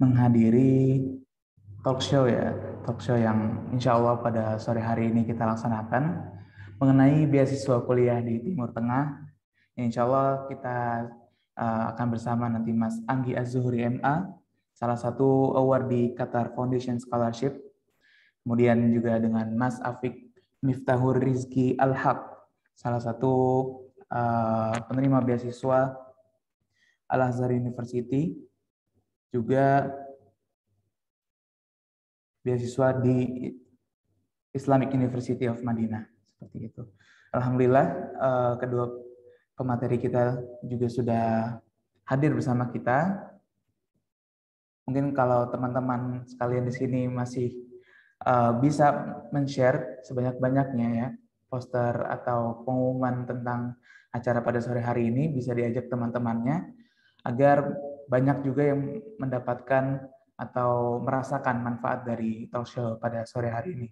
menghadiri talk show ya, talk show yang insya Allah pada sore hari ini kita laksanakan mengenai beasiswa kuliah di Timur Tengah. Insya Allah kita akan bersama nanti Mas Anggi Az-Zuhri MA, salah satu award di Qatar Foundation Scholarship. Kemudian juga dengan Mas Afik Miftahur Rizki Al-Haq, salah satu penerima beasiswa Al-Azhar University, juga beasiswa di Islamic University of Madinah, seperti itu. Alhamdulillah kedua pemateri kita juga sudah hadir bersama kita. Mungkin kalau teman-teman sekalian di sini masih bisa men-share sebanyak-banyaknya ya poster atau pengumuman tentang acara pada sore hari ini, bisa diajak teman-temannya agar banyak juga yang mendapatkan atau merasakan manfaat dari talk show pada sore hari ini.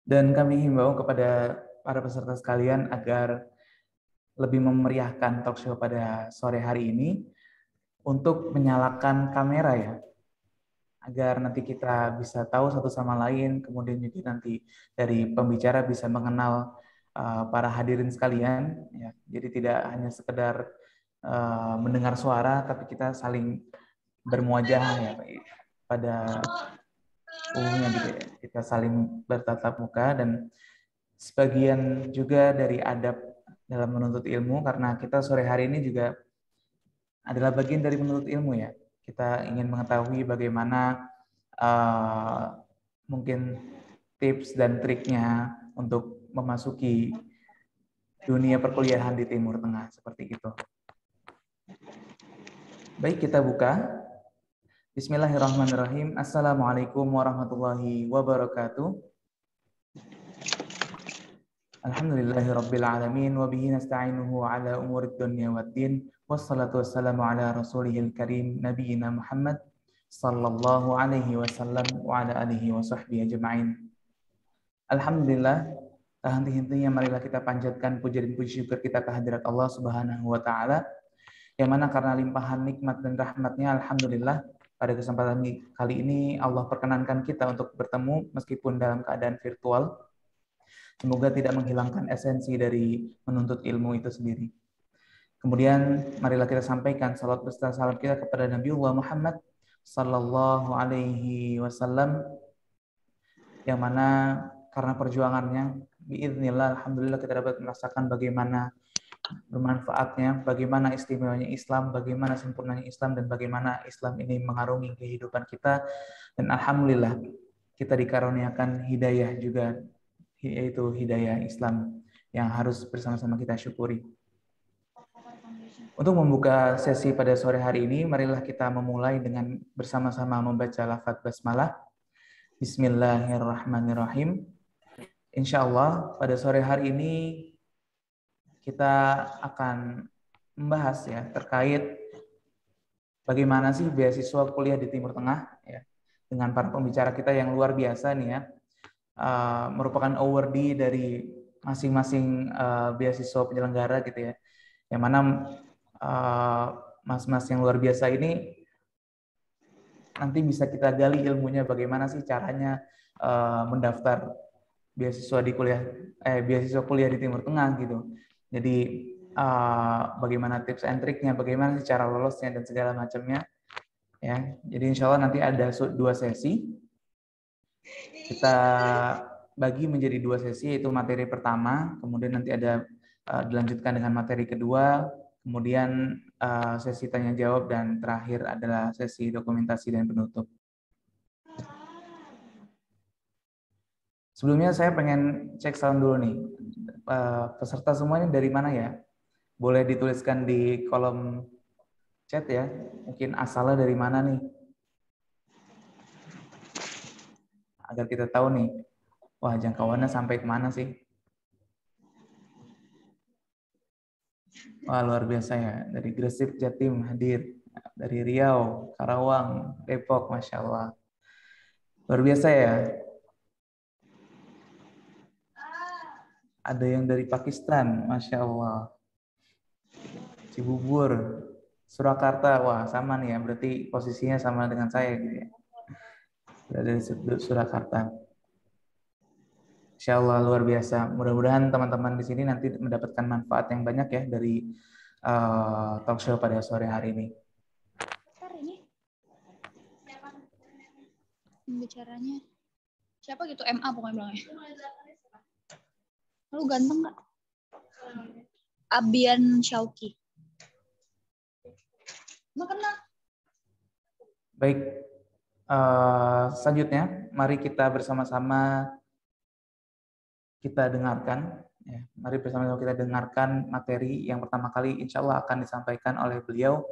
Dan kami himbau kepada para peserta sekalian agar lebih memeriahkan talk show pada sore hari ini untuk menyalakan kamera ya, agar nanti kita bisa tahu satu sama lain, kemudian juga nanti dari pembicara bisa mengenal para hadirin sekalian ya. Jadi tidak hanya sekedar mendengar suara, tapi kita saling bermuajah ya pada umumnya gitu ya. Kita saling bertatap muka, dan sebagian juga dari adab dalam menuntut ilmu, karena kita sore hari ini juga adalah bagian dari menuntut ilmu ya. Kita ingin mengetahui bagaimana mungkin tips dan triknya untuk memasuki dunia perkuliahan di Timur Tengah, seperti itu. Baik, kita buka. Bismillahirrahmanirrahim. Assalamualaikum warahmatullahi wabarakatuh. Alhamdulillahirabbil alamin wa bihi nasta'inuhu ala umurid dunya waddin. Wassalatu wassalamu ala rasulihil karim nabiyina Muhammad sallallahu alaihi wasallam wa ala alihi wa sahbihi ajma'in. Alhamdulillah, tak henti-hentinya marilah kita panjatkan puja dan puji syukur kita kehadirat Allah Subhanahu wa taala, yang mana karena limpahan nikmat dan rahmatnya, alhamdulillah pada kesempatan kali ini Allah perkenankan kita untuk bertemu meskipun dalam keadaan virtual. Semoga tidak menghilangkan esensi dari menuntut ilmu itu sendiri. Kemudian marilah kita sampaikan salat beserta salam kita kepada Nabiullah Muhammad sallallahu alaihi wasallam, yang mana karena perjuangannya biiznillah alhamdulillah kita dapat merasakan bagaimana bermanfaatnya, bagaimana istimewanya Islam, bagaimana sempurnanya Islam, dan bagaimana Islam ini mengarungi kehidupan kita. Dan alhamdulillah kita dikaruniakan hidayah juga, yaitu hidayah Islam yang harus bersama-sama kita syukuri. Untuk membuka sesi pada sore hari ini, marilah kita memulai dengan bersama-sama membaca lafaz basmalah. Bismillahirrahmanirrahim. Insya Allah pada sore hari ini kita akan membahas ya terkait bagaimana sih beasiswa kuliah di Timur Tengah ya, dengan para pembicara kita yang luar biasa nih ya, merupakan awardee dari masing-masing beasiswa penyelenggara gitu ya, yang mana mas-mas yang luar biasa ini nanti bisa kita gali ilmunya bagaimana sih caranya mendaftar beasiswa kuliah di Timur Tengah gitu. Jadi bagaimana tips and triknya, bagaimana cara lolosnya dan segala macamnya ya. Jadi insya Allah nanti ada 2 sesi. Kita bagi menjadi 2 sesi, yaitu materi pertama, kemudian nanti ada dilanjutkan dengan materi kedua, kemudian sesi tanya jawab, dan terakhir adalah sesi dokumentasi dan penutup. Sebelumnya saya pengen cek salam dulu nih. Peserta semuanya dari mana ya? Boleh dituliskan di kolom chat ya. Mungkin asalnya dari mana nih? Agar kita tahu nih, wah jangkauannya sampai kemana sih? Wah luar biasa ya. Dari Gresik, Jatim hadir. Dari Riau, Karawang, Depok, Masya Allah. Luar biasa ya. Ada yang dari Pakistan, Masya Allah. Cibubur, Surakarta, wah sama nih ya. Berarti posisinya sama dengan saya gitu ya. Berada di Surakarta. Insya Allah luar biasa. Mudah-mudahan teman-teman di sini nanti mendapatkan manfaat yang banyak ya dari talk show pada sore hari ini. Bicaranya siapa gitu, MA pokoknya bilangnya. Lu ganteng nggak? Abian Syauki. Nggak kenal. Baik, selanjutnya mari kita bersama-sama kita dengarkan. Ya, mari bersama-sama kita dengarkan materi yang pertama kali insya Allah akan disampaikan oleh beliau,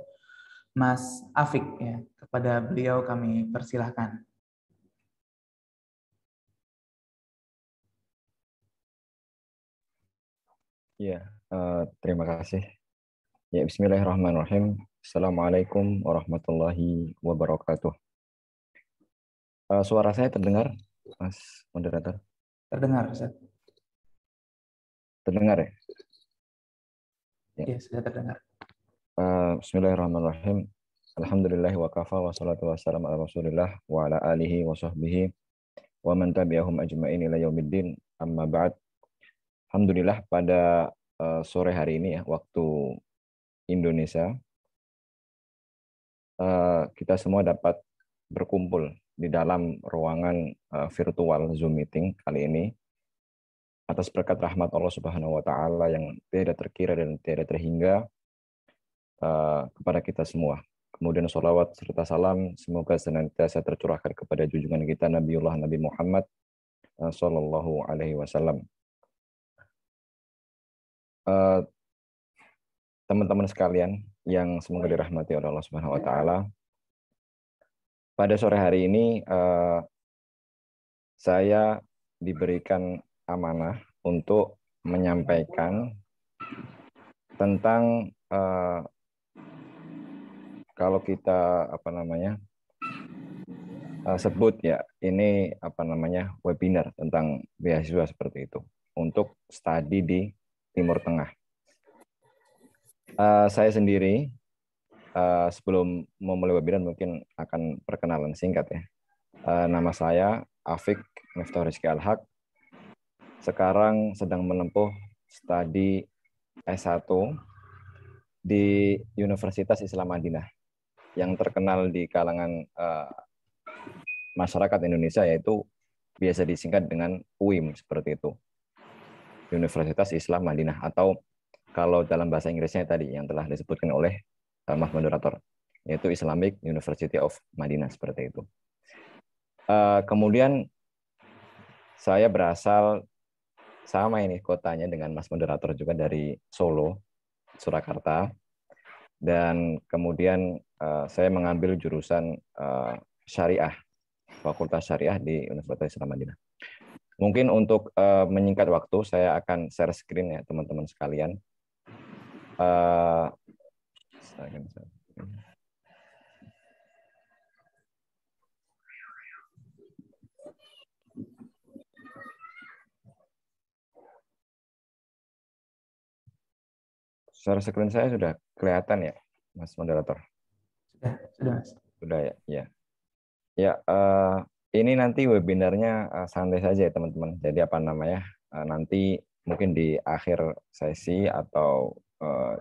Mas Afik. Ya, kepada beliau kami persilahkan. Ya, terima kasih. Ya, Bismillahirrahmanirrahim. Assalamualaikum warahmatullahi wabarakatuh. Suara saya terdengar, Mas Moderator? Terdengar, Ustaz? Terdengar ya? Ya, sudah terdengar. Bismillahirrahmanirrahim. Alhamdulillah wa kafa wa salatu wa salam ala rasulillah wa ala alihi wa sahbihi wa man tabi'ahum ajma'in ila yaumiddin, amma ba'd. Alhamdulillah pada sore hari ini ya, waktu Indonesia, kita semua dapat berkumpul di dalam ruangan virtual Zoom meeting kali ini atas berkat rahmat Allah Subhanahu wa taala yang tidak terkira dan tidak terhingga kepada kita semua. Kemudian sholawat serta salam semoga senantiasa tercurahkan kepada junjungan kita Nabiullah Nabi Muhammad sallallahu alaihi wasallam. Teman-teman sekalian yang semoga dirahmati oleh Allah Subhanahu wa taala. Pada sore hari ini saya diberikan amanah untuk menyampaikan tentang kalau kita sebut ya ini webinar tentang beasiswa seperti itu untuk studi di Timur Tengah. Saya sendiri sebelum memulai webinar mungkin akan perkenalan singkat ya. Nama saya Afik Miftah Rizky Al-Haq. Sekarang sedang menempuh studi S1 di Universitas Islam Madinah yang terkenal di kalangan masyarakat Indonesia, yaitu biasa disingkat dengan UIM seperti itu. Universitas Islam Madinah, atau kalau dalam bahasa Inggrisnya tadi yang telah disebutkan oleh Mas Moderator, yaitu Islamic University of Madinah seperti itu. Kemudian saya berasal sama ini kotanya dengan Mas Moderator juga dari Solo, Surakarta, dan kemudian saya mengambil jurusan syariah, Fakultas Syariah di Universitas Islam Madinah. Mungkin untuk menyingkat waktu, saya akan share screen ya teman-teman sekalian. Share screen saya sudah kelihatan ya, Mas Moderator? Sudah, Mas. Sudah ya, ya. Ya, ini nanti webinarnya santai saja ya teman-teman. Jadi nanti mungkin di akhir sesi atau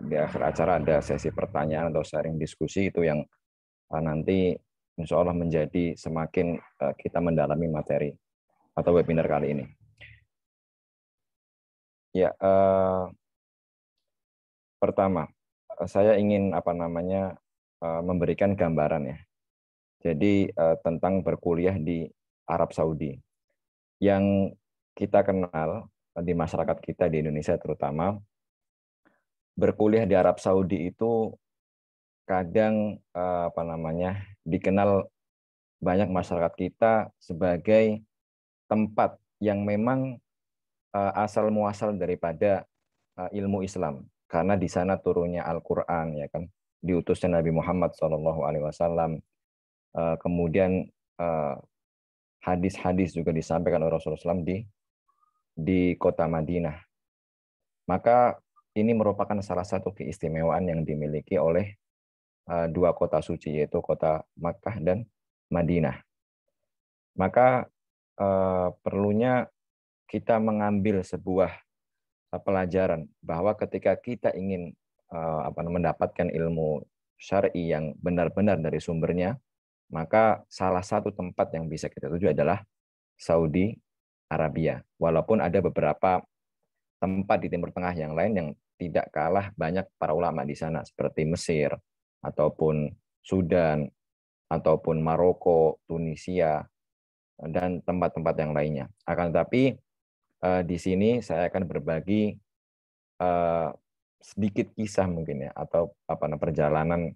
di akhir acara ada sesi pertanyaan atau sharing diskusi, itu yang nanti insya Allah menjadi semakin kita mendalami materi atau webinar kali ini. Ya, pertama saya ingin memberikan gambaran ya. Jadi tentang berkuliah di Arab Saudi. Yang kita kenal di masyarakat kita di Indonesia terutama, berkuliah di Arab Saudi itu kadang dikenal banyak masyarakat kita sebagai tempat yang memang asal muasal daripada ilmu Islam, karena di sana turunnya Al-Qur'an, ya kan, diutusnya Nabi Muhammad SAW, kemudian hadis-hadis juga disampaikan oleh Rasulullah SAW di kota Madinah. Maka ini merupakan salah satu keistimewaan yang dimiliki oleh dua kota suci, yaitu kota Makkah dan Madinah. Maka perlunya kita mengambil sebuah pelajaran bahwa ketika kita ingin mendapatkan ilmu syar'i yang benar-benar dari sumbernya, maka salah satu tempat yang bisa kita tuju adalah Saudi Arabia. Walaupun ada beberapa tempat di Timur Tengah yang lain yang tidak kalah banyak para ulama di sana, seperti Mesir, ataupun Sudan, ataupun Maroko, Tunisia, dan tempat-tempat yang lainnya. Akan tetapi di sini saya akan berbagi sedikit kisah mungkin ya, atau perjalanan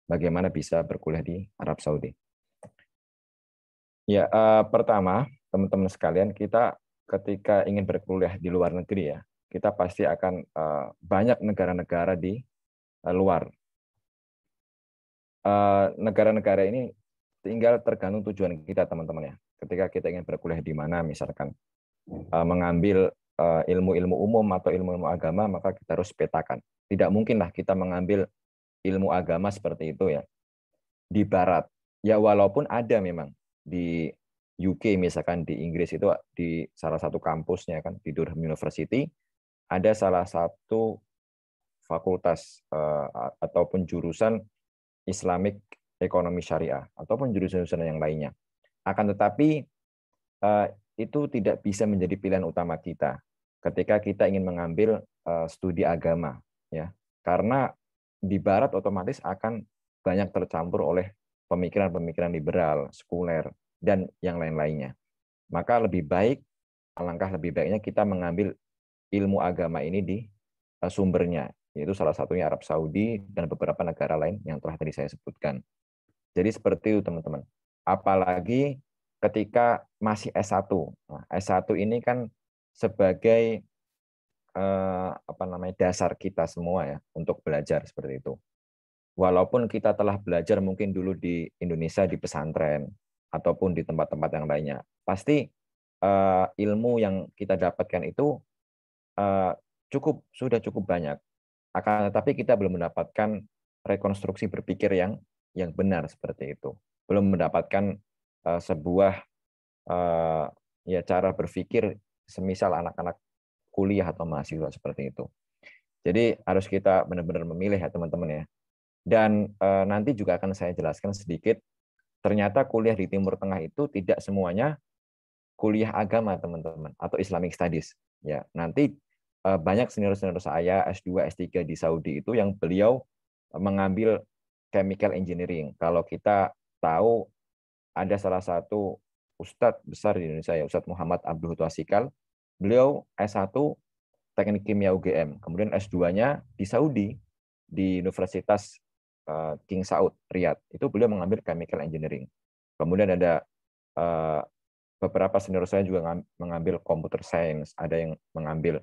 bagaimana bisa berkuliah di Arab Saudi. Ya, pertama, teman-teman sekalian, kita ketika ingin berkuliah di luar negeri ya, kita pasti akan banyak negara-negara di luar. Negara-negara ini tinggal tergantung tujuan kita, teman-teman ya. Ketika kita ingin berkuliah di mana, misalkan mengambil ilmu-ilmu umum atau ilmu-ilmu agama, maka kita harus petakan. Tidak mungkinlah kita mengambil ilmu agama seperti itu ya di barat. Ya walaupun ada memang di UK, misalkan di Inggris itu, di salah satu kampusnya kan, di Durham University, ada salah satu fakultas ataupun jurusan Islamic Ekonomi Syariah ataupun jurusan-jurusan yang lainnya. Akan tetapi itu tidak bisa menjadi pilihan utama kita ketika kita ingin mengambil studi agama, ya, karena di barat otomatis akan banyak tercampur oleh pemikiran-pemikiran liberal, sekuler, dan yang lain-lainnya. Maka alangkah lebih baiknya kita mengambil ilmu agama ini di sumbernya, yaitu salah satunya Arab Saudi dan beberapa negara lain yang telah tadi saya sebutkan. Jadi seperti itu, teman-teman. Apalagi ketika masih S1. Nah, S1 ini kan sebagai dasar kita semua ya untuk belajar seperti itu. Walaupun kita telah belajar mungkin dulu di Indonesia di pesantren ataupun di tempat-tempat yang lainnya, pasti ilmu yang kita dapatkan itu sudah cukup banyak. Akan tetapi kita belum mendapatkan rekonstruksi berpikir yang benar seperti itu. Belum mendapatkan sebuah cara berpikir semisal anak-anak kuliah atau mahasiswa seperti itu. Jadi harus kita benar-benar memilih ya teman-teman ya. Dan nanti juga akan saya jelaskan sedikit, ternyata kuliah di Timur Tengah itu tidak semuanya kuliah agama teman-teman atau Islamic Studies. Ya, nanti banyak senior-senior saya S2, S3 di Saudi itu yang beliau mengambil chemical engineering. Kalau kita tahu ada salah satu Ustadz besar di Indonesia ya, Ustadz Muhammad Abdul Twasikal, beliau S1 Teknik Kimia UGM, kemudian S2-nya di Saudi di Universitas King Saud Riyadh. Itu beliau mengambil chemical engineering. Kemudian ada beberapa senior saya juga mengambil computer science, ada yang mengambil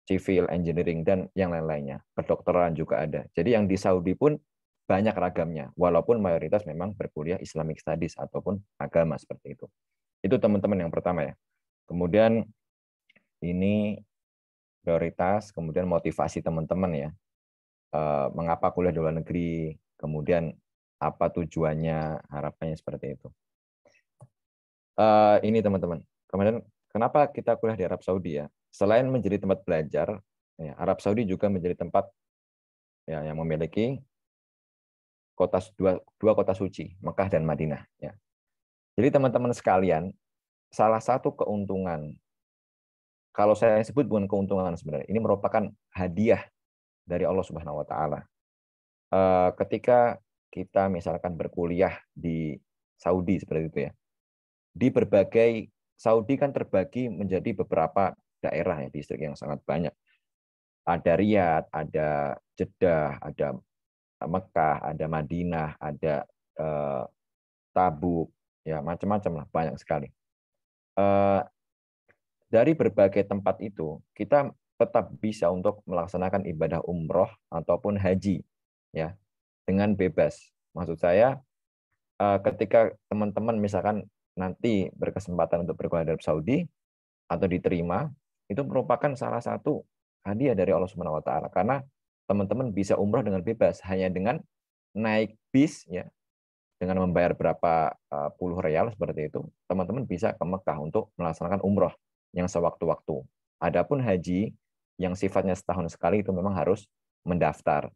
civil engineering dan yang lain-lainnya. Kedokteran juga ada. Jadi yang di Saudi pun banyak ragamnya, walaupun mayoritas memang berkuliah Islamic Studies ataupun agama seperti itu. Itu teman-teman yang pertama ya. Kemudian ini prioritas, kemudian motivasi teman-teman ya. Mengapa kuliah di luar negeri, kemudian apa tujuannya, harapannya seperti itu. Ini teman-teman. Kemudian kenapa kita kuliah di Arab Saudi ya? Selain menjadi tempat belajar, ya, Arab Saudi juga menjadi tempat ya, yang memiliki dua kota suci, Mekah dan Madinah. Ya. Jadi teman-teman sekalian, salah satu keuntungan, kalau saya sebut bukan keuntungan sebenarnya, ini merupakan hadiah dari Allah Subhanahu Wa Taala. Ketika kita misalkan berkuliah di Saudi seperti itu ya, di berbagai Saudi kan terbagi menjadi beberapa daerah ya, distrik yang sangat banyak. Ada Riyadh, ada Jeddah, ada Mekah, ada Madinah, ada Tabuk, ya macam-macam lah, banyak sekali. Dari berbagai tempat itu, kita tetap bisa untuk melaksanakan ibadah umroh ataupun haji, ya, dengan bebas. Maksud saya, ketika teman-teman misalkan nanti berkesempatan untuk berkuliah di Arab Saudi atau diterima, itu merupakan salah satu hadiah dari Allah Subhanahu wa taala, karena teman-teman bisa umroh dengan bebas hanya dengan naik bis, ya, dengan membayar berapa puluh real seperti itu, teman-teman bisa ke Mekah untuk melaksanakan umroh yang sewaktu-waktu. Adapun haji yang sifatnya setahun sekali itu memang harus mendaftar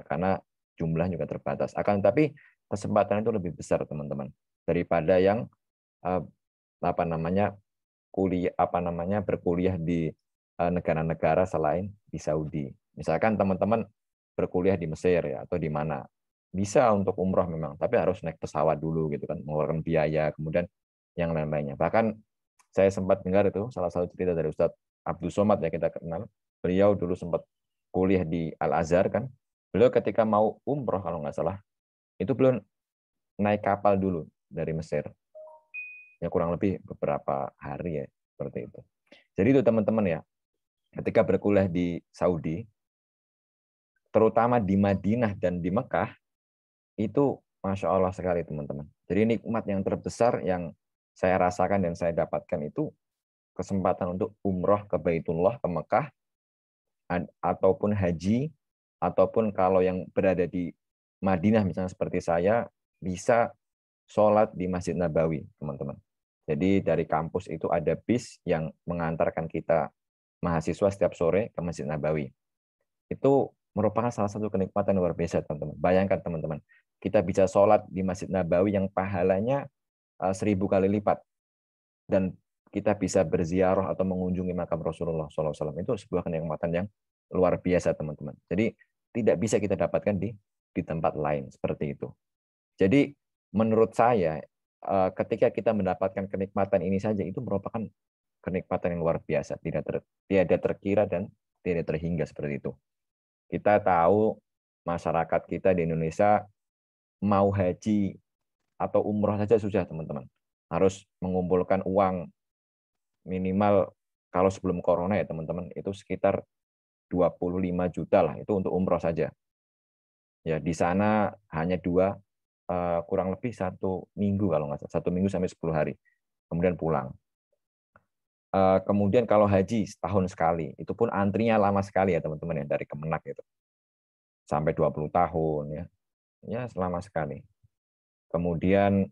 karena jumlah juga terbatas. Akan tetapi kesempatan itu lebih besar, teman-teman, daripada yang berkuliah di negara-negara selain di Saudi. Misalkan teman-teman berkuliah di Mesir, ya, atau di mana, bisa untuk umroh memang, tapi harus naik pesawat dulu gitu kan, mengeluarkan biaya, kemudian yang lain-lainnya. Bahkan saya sempat dengar itu salah satu cerita dari Ustadz Abdul Somad, ya, kita kenal. Beliau dulu sempat kuliah di Al-Azhar kan. Beliau ketika mau umroh kalau nggak salah, itu beliau naik kapal dulu dari Mesir. Ya kurang lebih beberapa hari, ya, seperti itu. Jadi itu teman-teman, ya, ketika berkuliah di Saudi, terutama di Madinah dan di Mekah, itu Masya Allah sekali, teman-teman. Jadi nikmat yang terbesar yang saya rasakan dan saya dapatkan itu kesempatan untuk umroh ke Baitullah, ke Mekah, ataupun haji, ataupun kalau yang berada di Madinah misalnya seperti saya, bisa sholat di Masjid Nabawi, teman-teman. Jadi dari kampus itu ada bis yang mengantarkan kita mahasiswa setiap sore ke Masjid Nabawi. Itu merupakan salah satu kenikmatan luar biasa, teman-teman. Bayangkan, teman-teman, kita bisa sholat di Masjid Nabawi yang pahalanya 1000 kali lipat, dan kita bisa berziarah atau mengunjungi makam Rasulullah SAW. Itu sebuah kenikmatan yang luar biasa, teman-teman. Jadi tidak bisa kita dapatkan di tempat lain seperti itu. Jadi menurut saya, ketika kita mendapatkan kenikmatan ini saja, itu merupakan kenikmatan yang luar biasa, tidak terkira dan tidak terhingga seperti itu. Kita tahu masyarakat kita di Indonesia mau haji atau umroh saja susah, teman-teman. Harus mengumpulkan uang minimal, kalau sebelum corona, ya, teman-teman, itu sekitar 25 juta lah, itu untuk umroh saja. Ya, di sana hanya kurang lebih 1 minggu kalau nggak salah, 1 minggu sampai 10 hari, kemudian pulang. Kemudian kalau haji setahun sekali, itu pun antrinya lama sekali, ya, teman-teman, ya, dari Kemenak itu sampai 20 tahun, ya lama sekali. Kemudian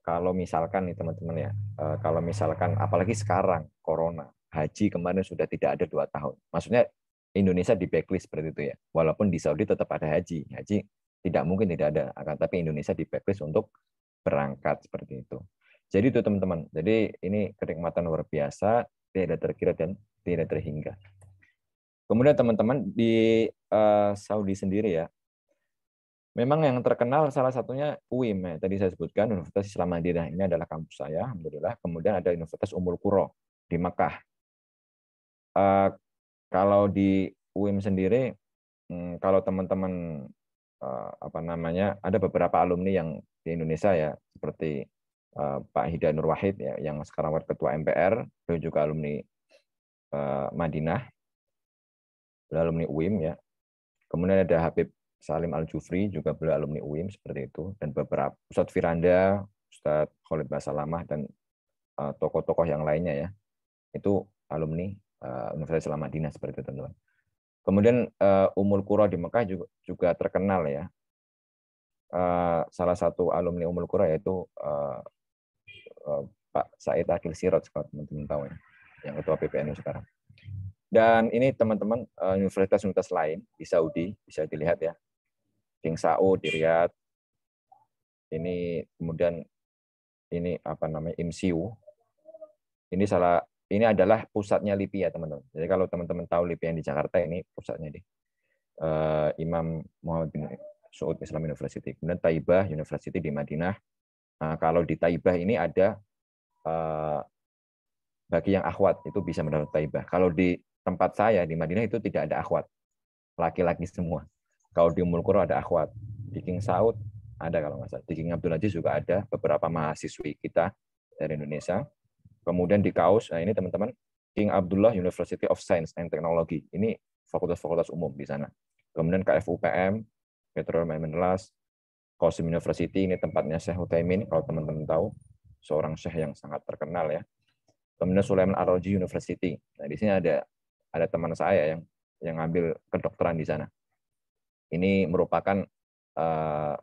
kalau misalkan nih, teman-teman, ya, kalau misalkan apalagi sekarang corona, haji kemarin sudah tidak ada 2 tahun. Maksudnya Indonesia di backlist seperti itu, ya. Walaupun di Saudi tetap ada haji tidak mungkin tidak ada, akan tapi Indonesia di backlist untuk berangkat seperti itu. Jadi itu, teman-teman. Jadi ini kenikmatan luar biasa, tidak terkira dan tidak terhingga. Kemudian, teman-teman, di Saudi sendiri, ya, memang yang terkenal salah satunya UIM, ya. Tadi saya sebutkan Universitas Islam Madinah, ini adalah kampus saya, alhamdulillah. Kemudian ada Universitas Ummul Qura di Mekah. Kalau di UIM sendiri, kalau teman-teman ada beberapa alumni yang di Indonesia, ya, seperti Pak Hidayat Nur Wahid, ya, yang sekarang ketua MPR, beliau juga alumni Madinah, beliau alumni UIM, ya. Kemudian ada Habib Salim Al-Jufri, juga beliau alumni UIM seperti itu, dan beberapa Ustadz Firanda, Ustadz Khalid Basalamah, dan tokoh-tokoh yang lainnya, ya, itu alumni Universitas Islam Madinah seperti itu, teman-teman. Kemudian Ummul Qura di Mekah juga terkenal, ya. Salah satu alumni Ummul Qura yaitu Pak Said Akil Siraj, kalau teman-teman tahu, ya, yang ketua PPNU sekarang. Dan ini, teman-teman, universitas-universitas lain di Saudi bisa dilihat, ya. King Saud di Riyadh. Ini kemudian ini IMSIU. Ini adalah pusatnya LIPI, ya, teman-teman. Jadi kalau teman-teman tahu LIPI yang di Jakarta, ini pusatnya di Imam Muhammad bin Saud Islam University. Kemudian Taibah University di Madinah. Nah, kalau di Taibah ini ada bagi yang akhwat itu bisa mendapat Taibah. Kalau di tempat saya di Madinah itu tidak ada akhwat, laki-laki semua. Kalau di Ummul Qura ada akhwat, di King Saud ada kalau nggak salah, di King Abdul Aziz juga ada beberapa mahasiswi kita dari Indonesia. Kemudian di Kaus, nah ini teman-teman, King Abdullah University of Science and Technology, ini fakultas-fakultas umum di sana. Kemudian KFUPM, Petroleum and Minerals, Qasim University, ini tempatnya Syekh Utsaimin, kalau teman-teman tahu, seorang syekh yang sangat terkenal ya. Kemudian Sulaiman Ar-Raji University. Nah, di sini ada teman saya yang ngambil kedokteran di sana. Ini merupakan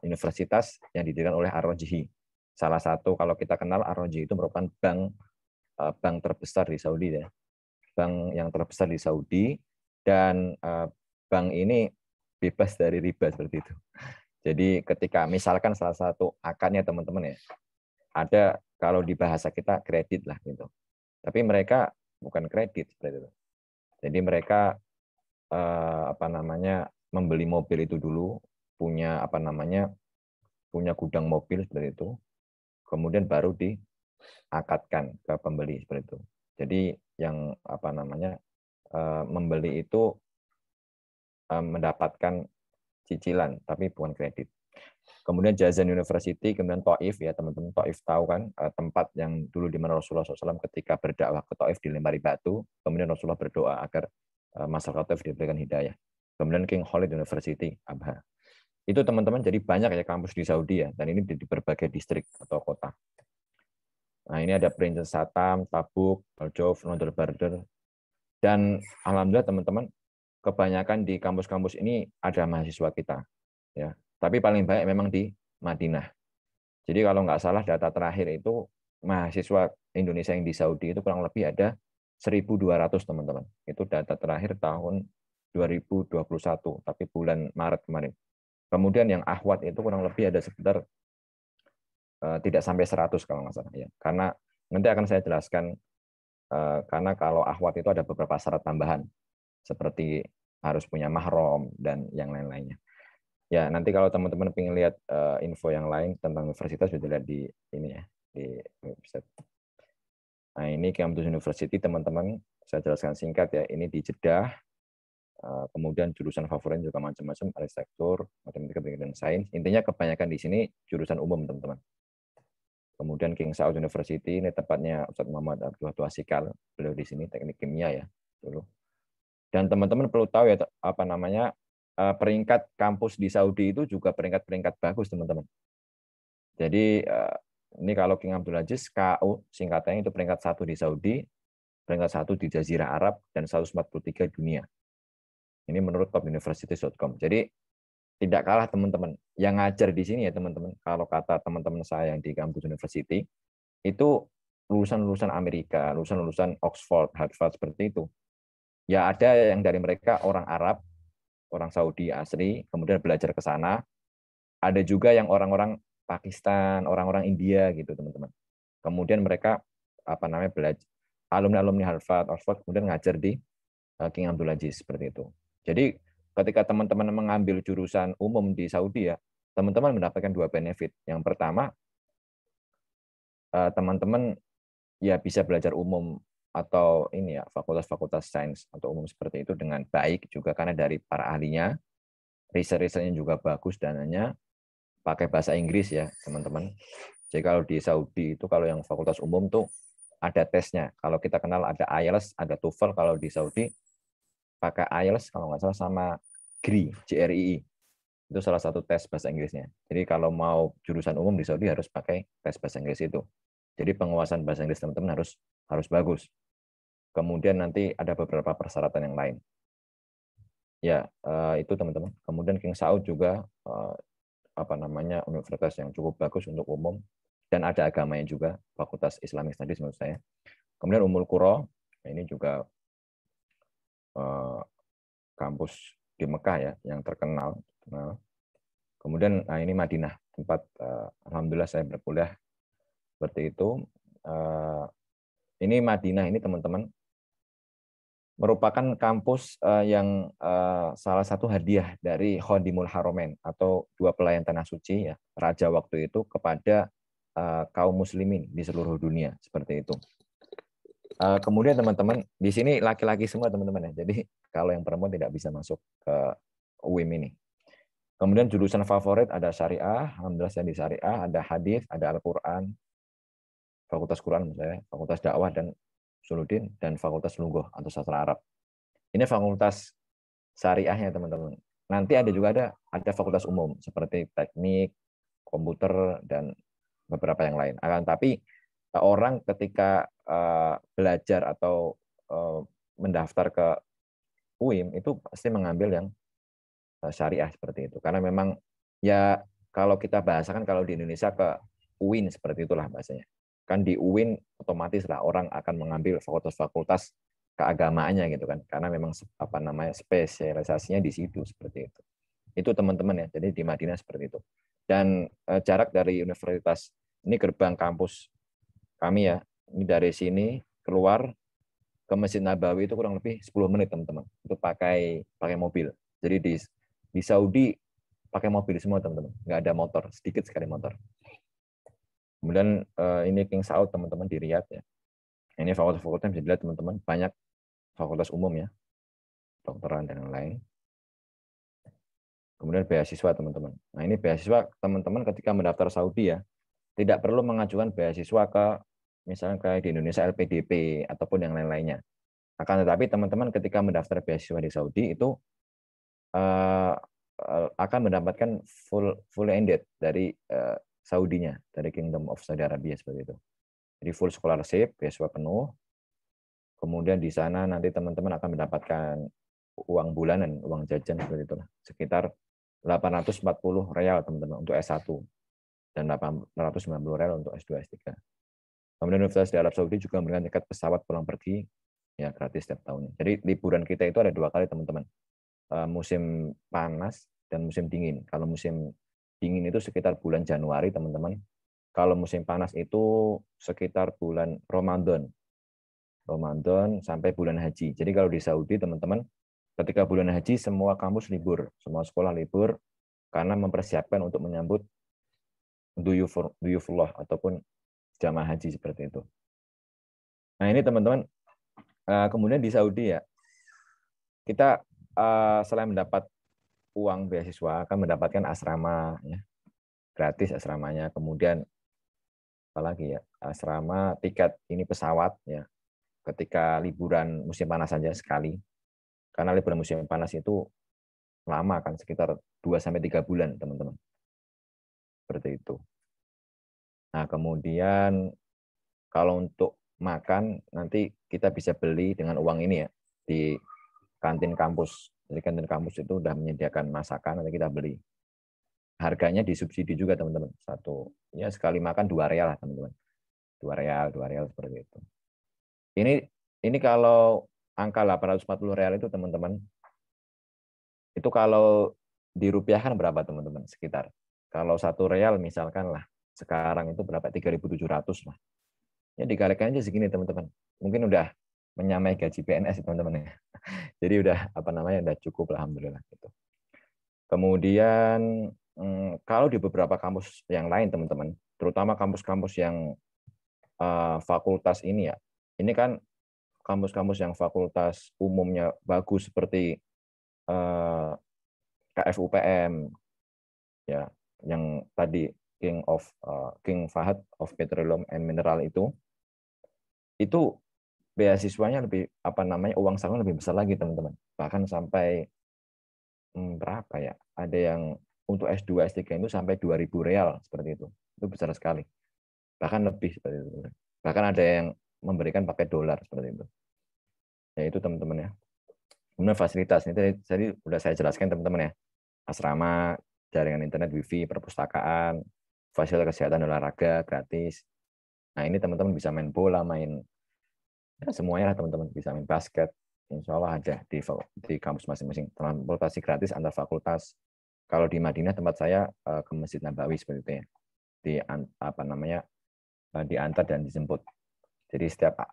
universitas yang didirikan oleh Ar-Rajihi. Salah satu, kalau kita kenal, Ar-Rajihi itu merupakan bank terbesar di Saudi ya. Bank yang terbesar di Saudi, dan bank ini bebas dari riba seperti itu. Jadi ketika misalkan salah satu akarnya teman-teman ya, ada kalau di bahasa kita kredit lah gitu. Tapi mereka bukan kredit seperti itu. Jadi mereka membeli mobil itu dulu, punya punya gudang mobil seperti itu. Kemudian baru diakadkan ke pembeli seperti itu. Jadi yang membeli itu mendapatkan cicilan tapi bukan kredit. Kemudian Jazan University, kemudian Taif ya teman-teman, Taif tahu kan, tempat yang dulu di mana Rasulullah SAW ketika berdakwah ke Taif dilempari batu, kemudian Rasulullah berdoa agar masyarakat Taif diberikan hidayah. Kemudian King Khalid University, Abha. Itu teman-teman, jadi banyak ya kampus di Saudi ya, dan ini di berbagai distrik atau kota. Nah ini ada Princess Satam, Tabuk, Al-Jauf, Nodal Barder, dan alhamdulillah teman-teman, kebanyakan di kampus-kampus ini ada mahasiswa kita, ya. Tapi paling banyak memang di Madinah. Jadi kalau nggak salah data terakhir itu mahasiswa Indonesia yang di Saudi itu kurang lebih ada 1.200 teman-teman. Itu data terakhir tahun 2021, tapi bulan Maret kemarin. Kemudian yang akhwat itu kurang lebih ada sekitar tidak sampai 100 kalau nggak salah ya. Karena nanti akan saya jelaskan, karena kalau akhwat itu ada beberapa syarat tambahan seperti harus punya mahram dan yang lain-lainnya. Ya, nanti kalau teman-teman ingin lihat info yang lain tentang universitas bisa lihat di ini ya, di website. Nah, ini Cambridge University teman-teman, saya jelaskan singkat ya. Ini di Jeddah. Kemudian jurusan favorit juga macam-macam, arsitektur, matematika, dan sains. Intinya kebanyakan di sini jurusan umum, teman-teman. Kemudian King Saud University, ini tempatnya Ustadz Muhammad Abdul Wasikal, beliau di sini teknik kimia ya dulu. Dan teman-teman perlu tahu ya peringkat kampus di Saudi itu juga peringkat bagus, teman-teman. Jadi ini kalau King Abdul Aziz, KU singkatannya itu peringkat 1 di Saudi, peringkat 1 di Jazirah Arab, dan 143 dunia. Ini menurut topuniversities.com. Jadi tidak kalah teman-teman. Yang ngajar di sini ya teman-teman, kalau kata teman-teman saya yang di kampus university, itu lulusan-lulusan Amerika, lulusan-lulusan Oxford, Harvard seperti itu. Ya ada yang dari mereka orang Arab, orang Saudi asli, kemudian belajar ke sana. Ada juga yang orang-orang Pakistan, orang-orang India gitu teman-teman. Kemudian mereka belajar alumni Harvard, Oxford, kemudian ngajar di King Abdul Aziz seperti itu. Jadi ketika teman-teman mengambil jurusan umum di Saudi ya, teman-teman mendapatkan 2 benefit. Yang pertama, teman-teman ya bisa belajar umum atau ini ya fakultas-fakultas sains atau umum seperti itu dengan baik juga karena dari para ahlinya, riset-risetnya juga bagus, dananya pakai bahasa Inggris ya teman-teman. Jadi kalau di Saudi itu kalau yang fakultas umum tuh ada tesnya. Kalau kita kenal ada IELTS, ada TOEFL. Kalau di Saudi pakai IELTS kalau nggak salah sama GREE. Itu salah satu tes bahasa Inggrisnya. Jadi kalau mau jurusan umum di Saudi harus pakai tes bahasa Inggris itu. Jadi penguasaan bahasa Inggris teman-teman harus bagus. Kemudian nanti ada beberapa persyaratan yang lain. Ya, itu teman-teman. Kemudian King Saud juga universitas yang cukup bagus untuk umum dan ada agamanya juga, Fakultas Islamic Studies menurut saya. Kemudian Ummul Qura, ini juga kampus di Mekah ya yang terkenal. Kemudian ini Madinah, tempat alhamdulillah saya berkuliah seperti itu. Ini Madinah ini teman-teman merupakan kampus yang salah satu hadiah dari Khodimul Haromen atau 2 pelayan tanah suci ya, raja waktu itu kepada kaum muslimin di seluruh dunia seperti itu. Kemudian teman-teman, di sini laki-laki semua teman-teman ya. Jadi kalau yang perempuan tidak bisa masuk ke UIM ini. Kemudian jurusan favorit ada syariah, alhamdulillah saya di syariah, ada hadis, ada Al-Qur'an, fakultas Quran misalnya, fakultas dakwah dan Suluddin, dan fakultas Lungguh atau sastra Arab. Ini fakultas syariahnya teman-teman. Nanti ada juga ada fakultas umum seperti teknik, komputer, dan beberapa yang lain. Akan tapi orang ketika belajar atau mendaftar ke UIM itu pasti mengambil yang syariah seperti itu. Karena memang ya kalau kita bahasakan kalau di Indonesia ke UIN seperti itulah bahasanya. Kan di UIN otomatis lah orang akan mengambil fakultas-fakultas keagamaannya gitu kan. Karena memang apa namanya spesialisasinya di situ seperti itu. Itu teman-teman ya. Jadi di Madinah seperti itu. Dan jarak dari universitas ini gerbang kampus kami ya. Ini dari sini keluar ke Masjid Nabawi itu kurang lebih 10 menit teman-teman. Itu pakai mobil. Jadi di Saudi pakai mobil semua teman-teman, nggak ada motor, sedikit sekali motor. Kemudian ini King Saud teman-teman di Riyadh ya. Ini fakultas-fakultas bisa dilihat teman-teman, banyak fakultas umum ya, dokteran dan lain-lain. Kemudian beasiswa teman-teman. Nah ini beasiswa teman-teman ketika mendaftar Saudi ya, tidak perlu mengajukan beasiswa ke misalnya kayak di Indonesia LPDP ataupun yang lain-lainnya. Akan tetapi teman-teman ketika mendaftar beasiswa di Saudi itu akan mendapatkan full ended dari Saudinya, dari Kingdom of Saudi Arabia seperti itu. Jadi full scholarship, beasiswa penuh. Kemudian di sana nanti teman-teman akan mendapatkan uang bulanan, uang jajan seperti itu, sekitar 840 real teman-teman untuk S1 dan 890 real untuk S2, S3. Kemudian Universitas di Arab Saudi juga memberikan tiket pesawat pulang pergi ya gratis setiap tahunnya. Jadi liburan kita itu ada 2 kali teman-teman. Musim panas dan musim dingin. Kalau musim dingin itu sekitar bulan Januari, teman-teman. Kalau musim panas itu sekitar bulan Ramadan sampai bulan haji. Jadi kalau di Saudi, teman-teman, ketika bulan haji semua kampus libur, semua sekolah libur karena mempersiapkan untuk menyambut duyufullah ataupun jamaah haji seperti itu. Nah, ini teman-teman, kemudian di Saudi ya, kita selain mendapat uang beasiswa akan mendapatkan asrama ya, gratis asramanya, kemudian apalagi ya, asrama, tiket ini pesawat ya ketika liburan musim panas saja sekali, karena liburan musim panas itu lama kan, sekitar 2-3 bulan teman-teman seperti itu. Nah kemudian kalau untuk makan nanti kita bisa beli dengan uang ini ya di kantin kampus. Jadi kantin kampus itu sudah menyediakan masakan, nanti kita beli. Harganya disubsidi juga teman-teman. Satu ya sekali makan 2 real lah teman-teman. 2 real seperti itu. Ini kalau angka 840 real itu teman-teman, itu kalau dirupiahkan berapa teman-teman? Sekitar. Kalau 1 real misalkan lah, sekarang itu berapa? 3.700 lah. Ya dikalikan aja segini teman-teman. Mungkin udah menyamai gaji PNS teman-teman ya. Jadi udah udah cukup alhamdulillah gitu. Kemudian kalau di beberapa kampus yang lain teman-teman, terutama kampus-kampus yang fakultas ini ya, ini kan kampus-kampus yang fakultas umumnya bagus seperti KFUPM ya, yang tadi King Fahad of Petroleum and Mineral itu beasiswanya lebih uang saku lebih besar lagi teman-teman, bahkan sampai berapa ya, ada yang untuk S2 S3 itu sampai 2.000 real seperti itu besar sekali, bahkan lebih seperti itu, bahkan ada yang memberikan pakai dolar seperti itu ya. Itu teman-teman ya. Kemudian fasilitas ini tadi sudah saya jelaskan teman-teman ya, asrama, jaringan internet, wifi, perpustakaan, fasilitas kesehatan, olahraga gratis. Nah ini teman-teman bisa main bola, main ya, semuanya lah teman-teman, bisa main basket, insya Allah ada di kampus masing-masing. Transportasi gratis antar fakultas. Kalau di Madinah tempat saya ke Masjid Nabawi seperti itu ya, diantar dan dijemput. Jadi setiap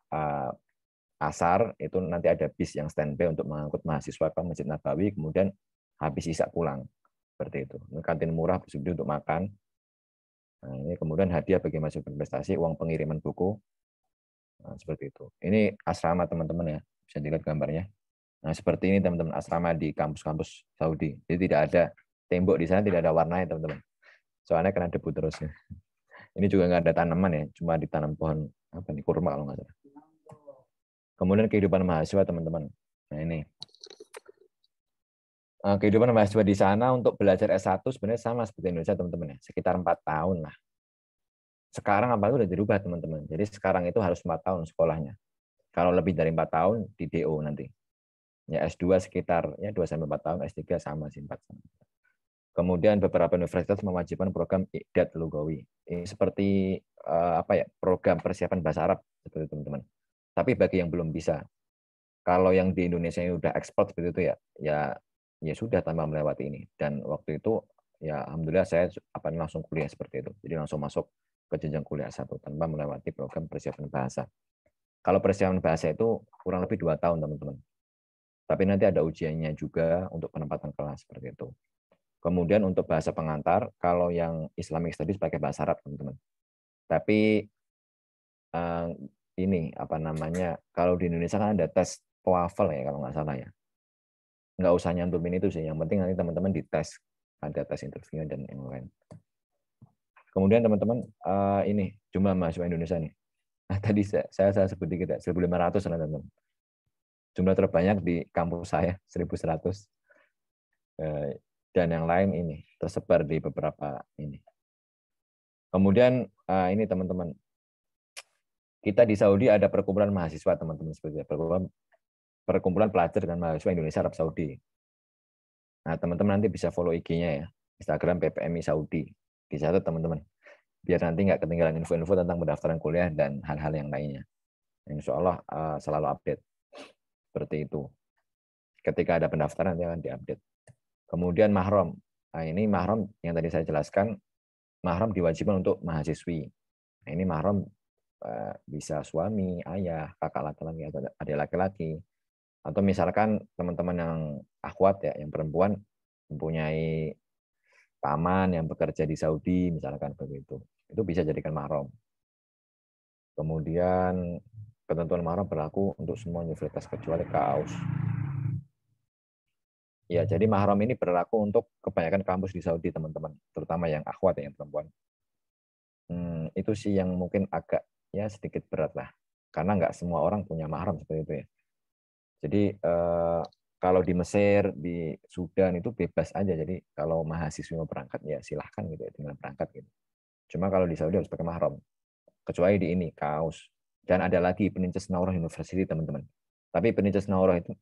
asar itu nanti ada bis yang standby untuk mengangkut mahasiswa ke Masjid Nabawi, kemudian habis isya pulang seperti itu. Ini kantin murah bersubsidi untuk makan. Nah, ini kemudian hadiah bagi mahasiswa berprestasi, uang pengiriman buku Nah, seperti itu. Ini asrama teman-teman ya, bisa dilihat gambarnya. Nah, seperti ini teman-teman asrama di kampus-kampus Saudi. Jadi tidak ada tembok di sana, tidak ada warnanya teman-teman. Soalnya kena debu terus ya. Ini juga nggak ada tanaman ya, cuma ditanam pohon apa nih, kurma kalau nggak salah. Kemudian kehidupan mahasiswa teman-teman. Nah ini kehidupan mahasiswa di sana untuk belajar S1 sebenarnya sama seperti Indonesia teman-teman ya, sekitar 4 tahun lah. Sekarang apa itu udah dirubah teman-teman. Jadi sekarang itu harus 4 tahun sekolahnya. Kalau lebih dari 4 tahun di DO nanti. Ya S2 sekitar ya 2 sampai 4 tahun, S3 sama sih 4 tahun. Kemudian beberapa universitas mewajibkan program Iqdad Lugawi. Ini seperti apa ya, program persiapan bahasa Arab seperti itu teman-teman. Tapi bagi yang belum bisa, kalau yang di Indonesia yang udah ekspor seperti itu ya sudah tanpa melewati ini. Dan waktu itu ya alhamdulillah saya langsung kuliah seperti itu. Jadi langsung masuk ke jenjang kuliah 1 tanpa melewati program persiapan bahasa. Kalau persiapan bahasa itu kurang lebih 2 tahun teman-teman. Tapi nanti ada ujiannya juga untuk penempatan kelas seperti itu. Kemudian untuk bahasa pengantar, kalau yang Islamic Studies pakai bahasa Arab, teman-teman. Tapi ini apa namanya? Kalau di Indonesia kan ada tes TOEFL ya kalau nggak salah ya. Nggak usah nyantumin itu sih. Yang penting nanti teman-teman dites, ada tes interview dan yang lain. Kemudian teman-teman ini jumlah mahasiswa Indonesia nih. Nah, tadi saya sebut dikit ya, 1.500 teman-teman. Jumlah terbanyak di kampus saya 1.100. Dan yang lain ini tersebar di beberapa ini. Kemudian ini teman-teman, kita di Saudi ada perkumpulan mahasiswa teman-teman seperti perkumpulan pelajar dan mahasiswa Indonesia Arab Saudi. Nah teman-teman nanti bisa follow IG-nya ya, Instagram PPMI Saudi. Dicatat teman-teman, biar nanti nggak ketinggalan info-info tentang pendaftaran kuliah dan hal-hal yang lainnya. Insya Allah selalu update seperti itu. Ketika ada pendaftaran nanti akan diupdate. Kemudian mahram. Nah, ini mahram yang tadi saya jelaskan, mahram diwajibkan untuk mahasiswi. Nah, ini mahram bisa suami, ayah, kakak laki-laki, atau adik laki-laki. Atau misalkan teman-teman yang akhwat ya, yang perempuan mempunyai paman yang bekerja di Saudi, misalkan begitu. Itu bisa jadikan mahram. Kemudian ketentuan mahram berlaku untuk semua universitas kecuali KAUS. Ya, jadi mahram ini berlaku untuk kebanyakan kampus di Saudi, teman-teman, terutama yang akhwat yang perempuan. Itu sih yang mungkin agak ya sedikit berat lah, karena nggak semua orang punya mahram seperti itu ya. Jadi kalau di Mesir, di Sudan itu bebas aja. Jadi kalau mahasiswa mau berangkat ya silahkan gitu ya, tinggal berangkat gitu. Cuma kalau di Saudi harus pakai mahram, kecuali di ini KAUS. Dan ada lagi Peninces Naurah University teman-teman. Tapi Peninces Naurah itu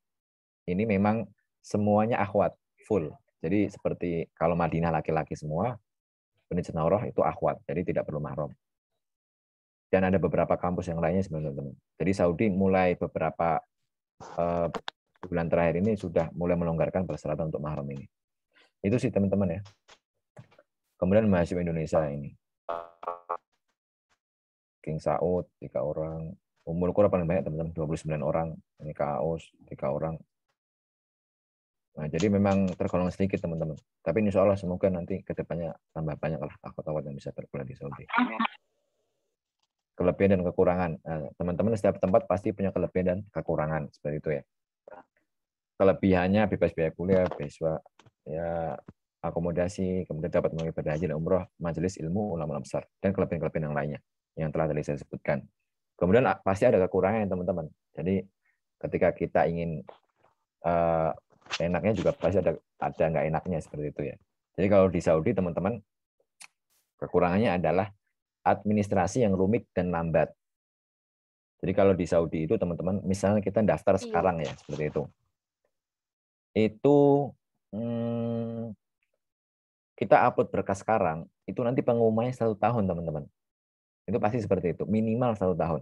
ini memang semuanya akhwat full. Jadi seperti kalau Madinah laki-laki semua, Peninces Naurah itu akhwat, jadi tidak perlu mahram. Dan ada beberapa kampus yang lainnya sebenarnya. Jadi Saudi mulai beberapa bulan terakhir ini sudah mulai melonggarkan persyaratan untuk mahram ini. Itu sih teman-teman ya. Kemudian mahasiswa Indonesia ini. King Saud 3 orang. Ummul Qura paling banyak teman-teman, 29 orang. Ini KAUS 3 orang. Nah, jadi memang tergolong sedikit teman-teman. Tapi insya Allah semoga nanti ke depannya tambah banyak lah akhwat-akhwat yang bisa berkuliah di Saudi. Kelebihan dan kekurangan. Nah, teman-teman setiap tempat pasti punya kelebihan dan kekurangan seperti itu ya. Kelebihannya bebas biaya kuliah, beasiswa, ya akomodasi, kemudian dapat mengibadah haji dan umroh, majelis ilmu ulama besar, dan kelebihan-kelebihan yang lainnya yang telah tadi saya sebutkan. Kemudian pasti ada kekurangan teman-teman. Jadi ketika kita ingin enaknya juga pasti ada nggak enaknya seperti itu ya. Jadi kalau di Saudi teman-teman kekurangannya adalah administrasi yang rumit dan lambat. Jadi kalau di Saudi itu teman-teman, misalnya kita daftar sekarang ya seperti itu. Itu kita upload berkas sekarang, itu nanti pengumumannya 1 tahun teman-teman. Itu pasti seperti itu, minimal 1 tahun.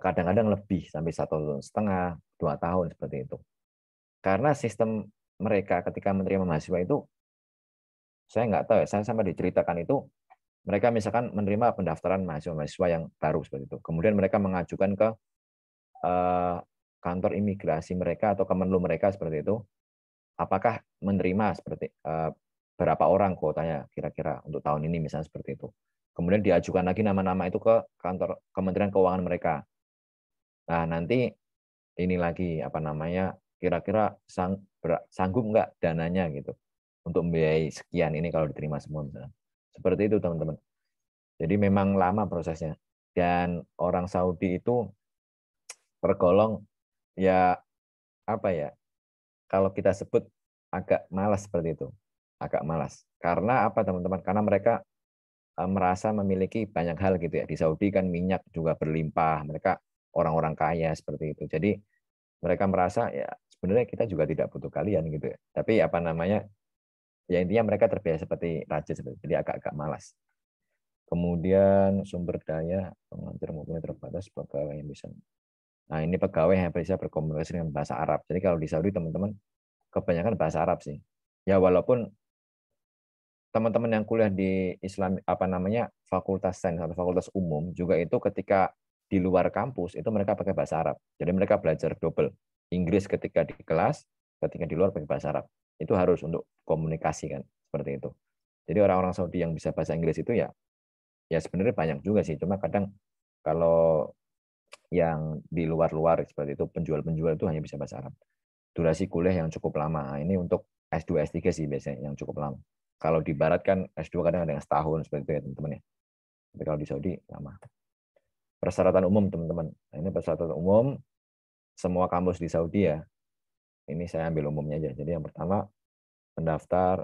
Kadang-kadang lebih sampai 1,5 tahun, 2 tahun seperti itu. Karena sistem mereka ketika menerima mahasiswa itu, saya nggak tahu ya, saya sampai diceritakan itu, mereka misalkan menerima pendaftaran mahasiswa-mahasiswa yang baru seperti itu. Kemudian mereka mengajukan ke kantor imigrasi mereka atau Kemenlu mereka seperti itu. Apakah menerima seperti berapa orang kuotanya kira-kira untuk tahun ini misalnya seperti itu. Kemudian diajukan lagi nama-nama itu ke kantor Kementerian Keuangan mereka. Nah, nanti ini lagi apa namanya, kira-kira sanggup nggak dananya gitu untuk membiayai sekian ini kalau diterima semua misalnya. Seperti itu teman-teman. Jadi memang lama prosesnya. Dan orang Saudi itu tergolong ya apa ya, kalau kita sebut agak malas seperti itu. Agak malas. Karena apa teman-teman? Karena mereka merasa memiliki banyak hal gitu ya. Di Saudi kan minyak juga berlimpah, mereka orang-orang kaya seperti itu. Jadi mereka merasa ya sebenarnya kita juga tidak butuh kalian gitu ya. Tapi apa namanya, ya intinya mereka terbiasa seperti raja seperti itu. Jadi agak-agak malas. Kemudian sumber daya pengajar mempunyai terbatas pegawai yang bisa. Nah ini pegawai yang bisa berkomunikasi dengan bahasa Arab. Jadi kalau di Saudi teman-teman kebanyakan bahasa Arab sih. Ya walaupun teman-teman yang kuliah di Islam apa namanya Fakultas Sains atau Fakultas Umum juga itu ketika di luar kampus itu mereka pakai bahasa Arab. Jadi mereka belajar double. Inggris ketika di kelas, ketika di luar pakai bahasa Arab. Itu harus untuk komunikasi kan, seperti itu. Jadi orang-orang Saudi yang bisa bahasa Inggris itu ya sebenarnya banyak juga sih. Cuma kadang kalau yang di luar-luar seperti itu penjual-penjual itu hanya bisa bahasa Arab. Durasi kuliah yang cukup lama. Nah, ini untuk S2, S3 sih biasanya yang cukup lama. Kalau di Barat kan S2 kadang ada yang setahun seperti itu ya teman-teman ya. Tapi kalau di Saudi lama. Persyaratan umum teman-teman. Nah, ini persyaratan umum semua kampus di Saudi ya. Ini saya ambil umumnya aja. Jadi yang pertama pendaftar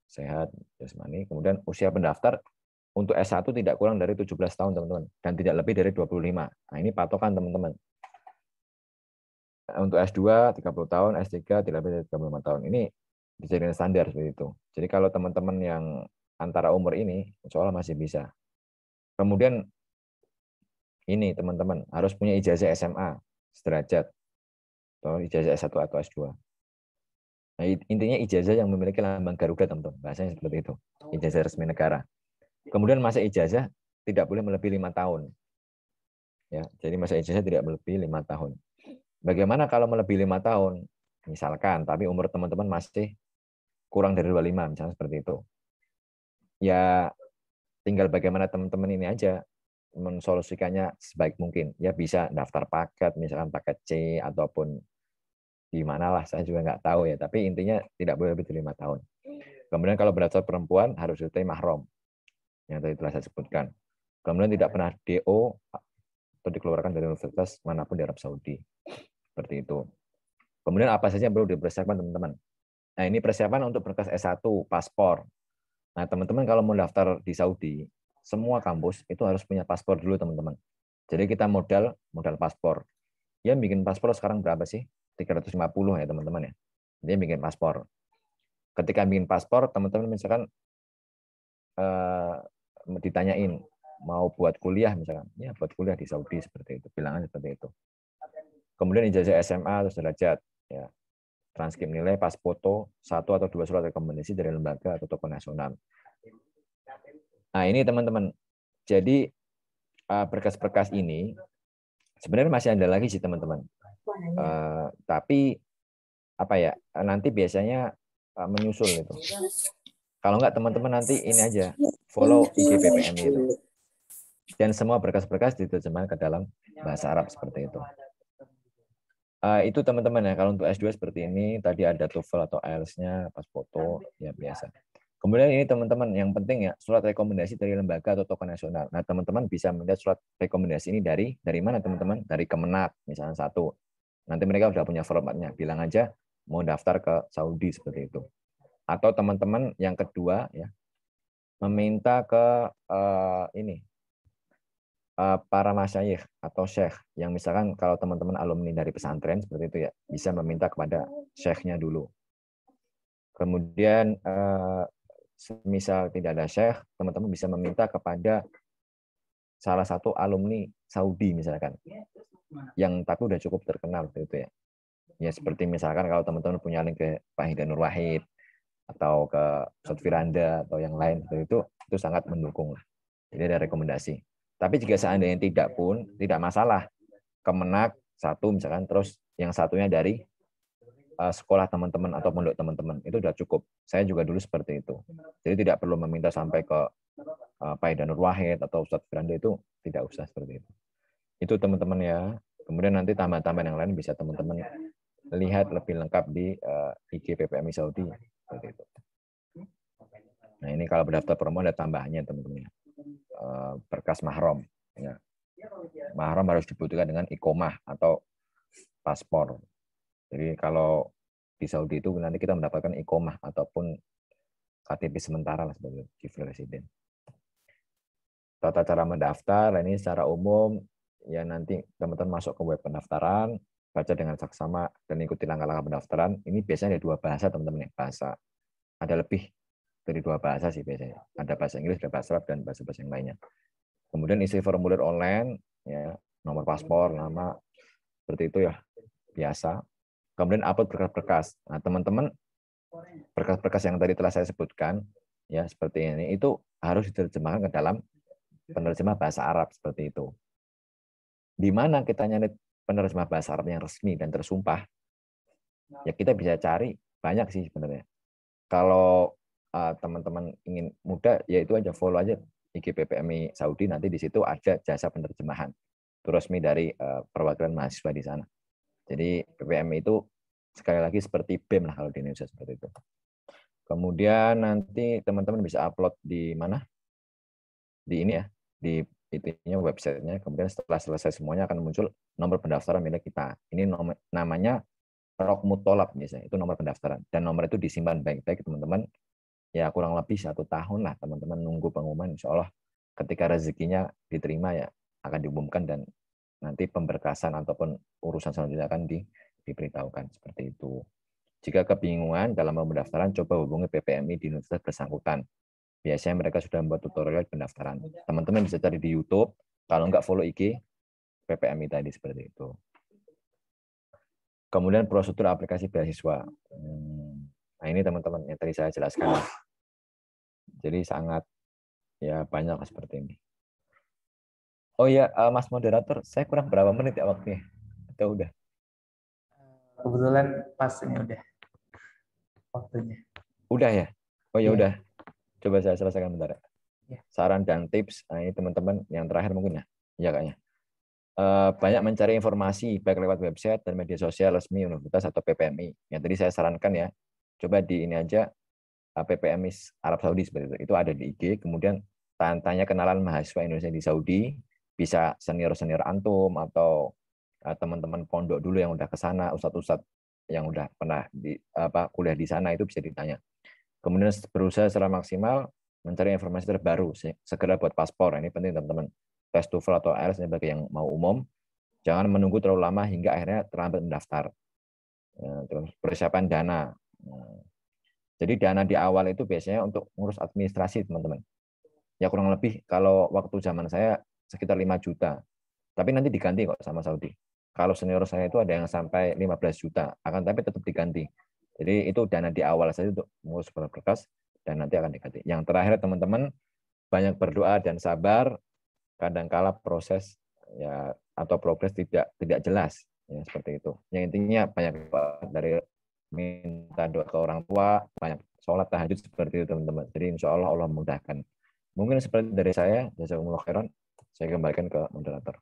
sehat jasmani. Kemudian usia pendaftar untuk S1 tidak kurang dari 17 tahun teman-teman. Dan tidak lebih dari 25. Nah ini patokan teman-teman. Untuk S2 30 tahun, S3 tidak lebih dari 35 tahun. Ini dijadikan standar seperti itu. Jadi kalau teman-teman yang antara umur ini, insya Allah masih bisa. Kemudian ini teman-teman harus punya ijazah SMA sederajat atau ijazah S1 atau S2. Nah, intinya ijazah yang memiliki lambang Garuda teman-teman. Bahasanya seperti itu. Ijazah resmi negara. Kemudian masa ijazah tidak boleh melebihi 5 tahun. Ya, jadi masa ijazah tidak melebihi 5 tahun. Bagaimana kalau melebihi 5 tahun? Misalkan, tapi umur teman-teman masih kurang dari 25, misalnya seperti itu. Ya, tinggal bagaimana teman-teman ini aja mensolusikannya sebaik mungkin. Ya bisa daftar paket, misalkan paket C, ataupun di mana lah, saya juga nggak tahu ya. Tapi intinya tidak boleh lebih dari 5 tahun. Kemudian kalau berdasar perempuan, harus disertai mahram. Yang tadi telah saya sebutkan. Kemudian tidak pernah DO atau dikeluarkan dari universitas manapun di Arab Saudi. Seperti itu. Kemudian apa saja yang perlu dipersiapkan teman-teman? Nah ini persiapan untuk berkas S1, paspor. Nah teman-teman kalau mau daftar di Saudi, semua kampus itu harus punya paspor dulu teman-teman. Jadi kita modal paspor. Ya bikin paspor sekarang berapa sih? 350 ya teman-teman ya. Dia bikin paspor. Ketika bikin paspor, teman-teman misalkan ditanyain mau buat kuliah misalkan, ya buat kuliah di Saudi seperti itu, bilangan seperti itu. Kemudian ijazah SMA atau sederajat, ya transkrip nilai, pas foto, 1 atau 2 surat rekomendasi dari lembaga atau tokoh nasional. Nah ini teman-teman, jadi berkas-berkas ini sebenarnya masih ada lagi sih teman-teman. Tapi apa ya, nanti biasanya menyusul itu. Kalau enggak teman-teman nanti ini aja, follow IG PPM itu. Dan semua berkas-berkas diterjemahkan ke dalam bahasa Arab seperti itu. Itu teman-teman ya, kalau untuk S2 seperti ini, tadi ada TOEFL atau IELTS-nya, pas foto, ya biasa. Kemudian ini teman-teman, yang penting ya, surat rekomendasi dari lembaga atau tokoh nasional. Nah teman-teman bisa melihat surat rekomendasi ini dari mana teman-teman? Dari Kemenak, misalnya satu. Nanti mereka sudah punya formatnya, bilang aja mau daftar ke Saudi seperti itu. Atau teman-teman yang kedua, ya meminta ke para masyayikh atau syekh yang misalkan kalau teman-teman alumni dari pesantren seperti itu ya bisa meminta kepada syekhnya dulu. Kemudian misal tidak ada syekh, teman-teman bisa meminta kepada salah satu alumni Saudi misalkan yang tapi udah cukup terkenal gitu ya. Ya seperti misalkan kalau teman-teman punya link ke Pak Hidayat Nur Wahid atau ke Ustadz Firanda atau yang lain seperti itu sangat mendukung lah. Jadi ada rekomendasi. Tapi jika seandainya tidak pun, tidak masalah. Kemenak satu misalkan, terus yang satunya dari sekolah teman-teman atau pondok teman-teman. Itu sudah cukup. Saya juga dulu seperti itu. Jadi tidak perlu meminta sampai ke Pak Idanur Wahid atau Ustadz Firanda itu tidak usah seperti itu. Itu teman-teman ya. Kemudian nanti tambahan-tambahan yang lain bisa teman-teman lihat lebih lengkap di IG PPMI Saudi seperti itu. Nah ini kalau berdaftar promo ada tambahannya teman-teman. Berkas mahram. Ya. Mahram harus dibutuhkan dengan iqomah atau paspor. Jadi kalau di Saudi itu nanti kita mendapatkan iqomah ataupun KTP sementara lah sebagai civil resident. Tata cara mendaftar ini secara umum ya nanti teman-teman masuk ke web pendaftaran, baca dengan saksama dan ikuti langkah-langkah pendaftaran. Ini biasanya ada 2 bahasa teman-teman ya, bahasa. Ada lebih dari 2 bahasa sih biasanya. Ada bahasa Inggris, ada bahasa Arab dan bahasa-bahasa yang lainnya. Kemudian isi formulir online ya, nomor paspor, nama seperti itu ya, biasa. Kemudian upload berkas-berkas. Nah, teman-teman berkas-berkas yang tadi telah saya sebutkan ya seperti ini itu harus diterjemahkan ke dalam penerjemah bahasa Arab seperti itu. Di mana kita nyari penerjemah bahasa Arab yang resmi dan tersumpah, ya kita bisa cari banyak sih sebenarnya. Kalau teman-teman ingin mudah, ya itu aja follow aja IG PPMI Saudi, nanti di situ ada jasa penerjemahan. Itu resmi dari perwakilan mahasiswa di sana. Jadi PPMI itu sekali lagi seperti BEM lah kalau di Indonesia seperti itu. Kemudian nanti teman-teman bisa upload di mana? Di ini ya, di itunya websitenya. Kemudian setelah selesai semuanya akan muncul nomor pendaftaran milik kita. Ini namanya Rokmut Tolab biasanya, itu nomor pendaftaran. Dan nomor itu disimpan baik-baik teman-teman. Ya kurang lebih 1 tahun lah teman-teman nunggu pengumuman. Insya Allah ketika rezekinya diterima ya akan diumumkan dan nanti pemberkasan ataupun urusan selanjutnya akan diberitahukan seperti itu. Jika kebingungan dalam pendaftaran, coba hubungi PPMI di universitas bersangkutan. Biasanya mereka sudah membuat tutorial pendaftaran. Teman-teman bisa cari di YouTube. Kalau enggak follow IG PPMI tadi seperti itu. Kemudian prosedur aplikasi beasiswa. Nah ini teman-teman yang tadi saya jelaskan. Jadi sangat ya banyak seperti ini. Oh ya, Mas Moderator, saya kurang berapa menit ya waktunya? Atau udah? Kebetulan pas ini udah waktunya. Udah ya? Oh ya Iya. udah. Coba saya selesaikan bentar. Ya. Saran dan tips, nah ini teman-teman yang terakhir mungkin ya. Iya kayaknya. Banyak mencari informasi baik lewat website dan media sosial resmi universitas atau PPMI. Yang tadi saya sarankan ya, coba di ini aja PPMI Arab Saudi seperti itu. Itu ada di IG. Kemudian tanya kenalan mahasiswa Indonesia di Saudi, bisa senior-senior antum atau teman-teman pondok dulu yang udah ke sana, ustadz-ustadz yang udah pernah kuliah di sana itu bisa ditanya. Kemudian berusaha secara maksimal mencari informasi terbaru, segera buat paspor. Ini penting teman-teman. Tes TOEFL atau IELTS bagi yang mau umum, jangan menunggu terlalu lama hingga akhirnya terlambat mendaftar. Terus persiapan dana. Jadi dana di awal itu biasanya untuk ngurus administrasi teman-teman. Ya kurang lebih kalau waktu zaman saya sekitar 5 juta. Tapi nanti diganti kok sama Saudi. Kalau senior saya itu ada yang sampai 15 juta, akan tapi tetap diganti. Jadi itu dana di awal saja untuk mengurus berkas dan nanti akan diganti. Yang terakhir teman-teman banyak berdoa dan sabar. Kadangkala proses ya atau progres tidak jelas ya seperti itu. Yang intinya banyak dari minta doa ke orang tua, banyak sholat tahajud seperti itu teman-teman. Jadi insya Allah Allah memudahkan. Mungkin seperti dari saya, jazakumullah khairan. Saya kembalikan ke moderator.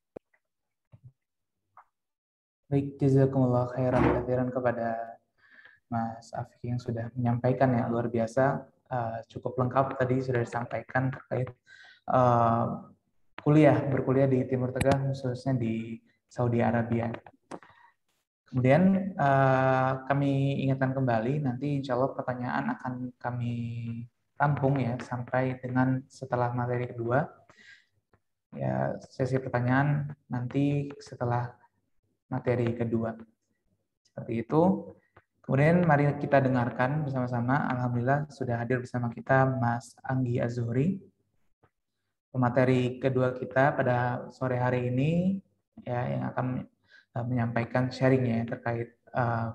Baik, jazakumullah khairan kepada Mas Afik yang sudah menyampaikan ya, luar biasa, cukup lengkap tadi sudah disampaikan terkait berkuliah di Timur Tengah, khususnya di Saudi Arabia. Kemudian kami ingatkan kembali, nanti insya Allah pertanyaan akan kami tampung ya sampai dengan setelah materi kedua. Ya, sesi pertanyaan nanti setelah materi kedua. Seperti itu. Kemudian mari kita dengarkan bersama-sama. Alhamdulillah sudah hadir bersama kita Mas Anggi Az-Zuhri. Pemateri kedua kita pada sore hari ini ya yang akan menyampaikan sharingnya terkait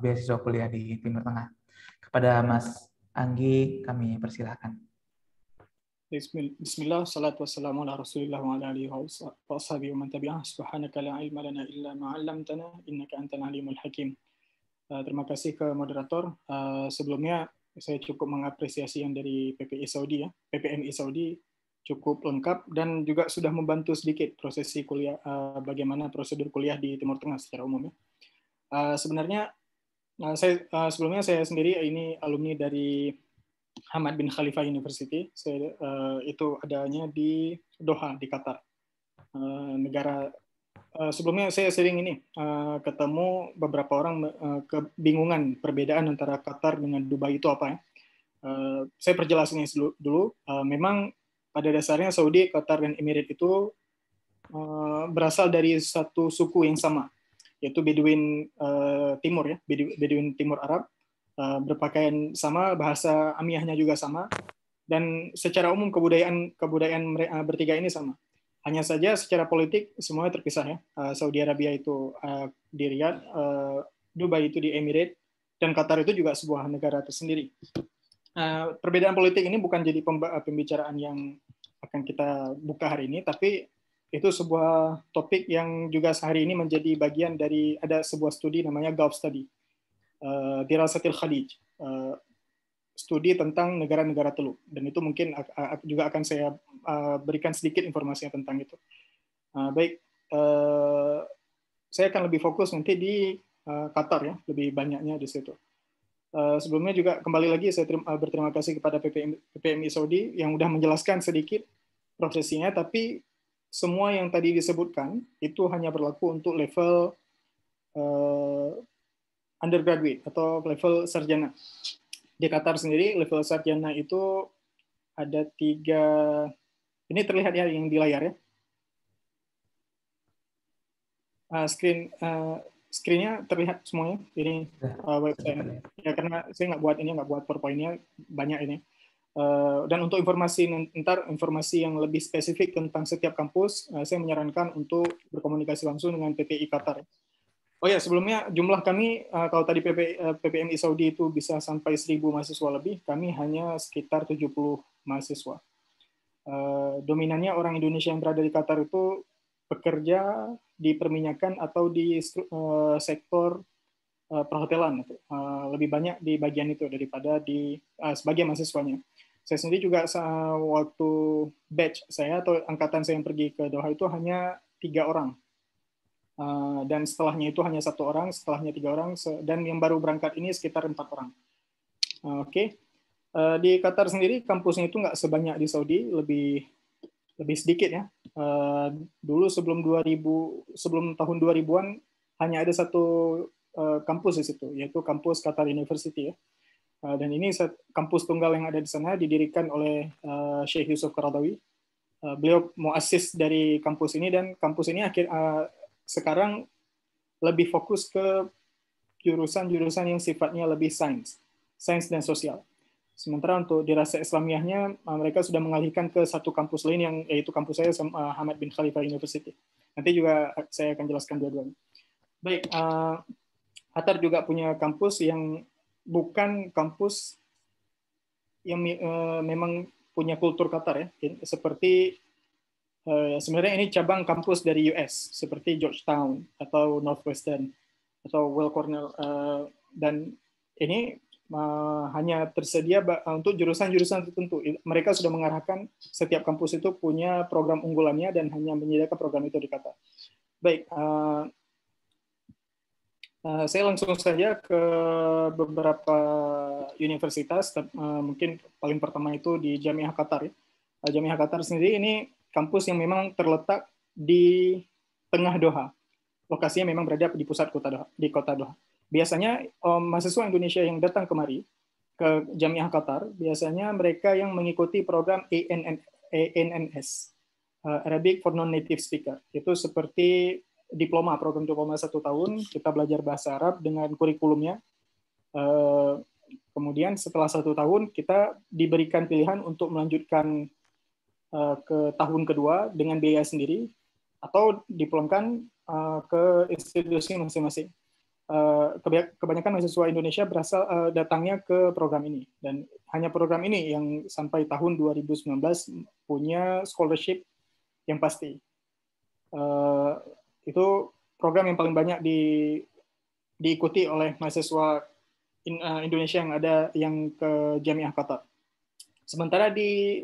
beasiswa kuliah di Timur Tengah. Kepada Mas Anggi kami persilahkan. Bismillah, salatu wassalamu ala rasulillah wa ala alihi wa ashabihi wa man tabi'ah. Subhanaka la ilma lana illa ma 'allamtana innaka antal alimul hakim. Terima kasih ke moderator. Sebelumnya saya cukup mengapresiasi yang dari PPI Saudi ya, PPMI Saudi cukup lengkap dan juga sudah membantu sedikit prosesi kuliah, bagaimana prosedur kuliah di Timur Tengah secara umum. Sebenarnya sebelumnya saya sendiri ini alumni dari Hamad bin Khalifa University. Itu adanya di Doha di Qatar. Negara sebelumnya saya sering ketemu beberapa orang kebingungan perbedaan antara Qatar dengan Dubai itu apa ya. Saya perjelas ini dulu. Memang pada dasarnya Saudi, Qatar, dan Emirat itu berasal dari satu suku yang sama, yaitu Bedouin Timur ya, Bedouin Timur Arab, berpakaian sama, bahasa amiyahnya juga sama, dan secara umum kebudayaan mereka bertiga ini sama. Hanya saja secara politik semuanya terpisah ya. Saudi Arabia itu di Riyadh, Dubai itu di Emirat, dan Qatar itu juga sebuah negara tersendiri. Perbedaan politik ini bukan jadi pembicaraan yang akan kita buka hari ini, tapi itu sebuah topik yang juga sehari ini menjadi bagian dari ada sebuah studi namanya Gulf Study, Dirasatil Khalij, studi tentang negara-negara Teluk, dan itu mungkin juga akan saya berikan sedikit informasinya tentang itu. Baik, saya akan lebih fokus nanti di Qatar ya, lebih banyaknya di situ. Sebelumnya juga kembali lagi saya berterima kasih kepada PPMI Saudi yang sudah menjelaskan sedikit prosesinya, tapi semua yang tadi disebutkan itu hanya berlaku untuk level undergraduate atau level sarjana. Di Qatar sendiri level sarjana itu ada 3, ini terlihat ya yang di layar ya. Screen-nya terlihat semuanya. Ini website. Ya karena saya nggak buat PowerPoint-nya banyak ini. Dan untuk informasi yang lebih spesifik tentang setiap kampus, saya menyarankan untuk berkomunikasi langsung dengan PPI Qatar. Oh ya, sebelumnya jumlah kami, kalau tadi PPMI Saudi itu bisa sampai 1.000 mahasiswa lebih, kami hanya sekitar 70 mahasiswa. Dominannya orang Indonesia yang berada di Qatar itu bekerja di perminyakan atau di sektor perhotelan. Lebih banyak di bagian itu daripada di sebagai mahasiswanya. Saya sendiri juga waktu batch saya atau angkatan saya yang pergi ke Doha itu hanya 3 orang. Dan setelahnya itu hanya 1 orang, setelahnya 3 orang, dan yang baru berangkat ini sekitar 4 orang. Oke. Di Qatar sendiri kampusnya itu nggak sebanyak di Saudi, lebih sedikit ya. Dulu sebelum tahun 2000-an hanya ada 1 kampus di situ, yaitu kampus Qatar University ya. Dan ini kampus tunggal yang ada di sana didirikan oleh Sheikh Yusuf Qaradawi. Beliau muassis dari kampus ini, dan kampus ini sekarang lebih fokus ke jurusan-jurusan yang sifatnya lebih sains dan sosial. Sementara untuk dirasa Islamiyahnya, mereka sudah mengalihkan ke 1 kampus lain, yaitu kampus saya, Hamad bin Khalifa University. Nanti juga saya akan jelaskan dua-duanya. Baik, Qatar juga punya kampus yang bukan kampus yang memang punya kultur Qatar ya, seperti sebenarnya ini cabang kampus dari US seperti Georgetown atau Northwestern atau Weill Cornell, dan ini hanya tersedia untuk jurusan-jurusan tertentu. Mereka sudah mengarahkan setiap kampus itu punya program unggulannya dan hanya menyediakan program itu di Qatar. Baik, saya langsung saja ke beberapa universitas. Mungkin paling pertama itu di Jamiah Qatar. Jamiah Qatar sendiri ini kampus yang memang terletak di tengah Doha. Lokasinya memang berada di pusat di kota Doha. Biasanya mahasiswa Indonesia yang datang kemari ke Jamiah Qatar, biasanya mereka yang mengikuti program ANNS, Arabic for Non-Native Speaker. Itu seperti program diploma 1 tahun, kita belajar bahasa Arab dengan kurikulumnya. Kemudian setelah 1 tahun, kita diberikan pilihan untuk melanjutkan ke tahun kedua dengan biaya sendiri atau dipulangkan ke institusi masing-masing. Kebanyakan mahasiswa Indonesia datangnya ke program ini, dan hanya program ini yang sampai tahun 2019 punya scholarship yang pasti. Itu program yang paling banyak diikuti oleh mahasiswa Indonesia yang ke Jamiah Qatar. Sementara di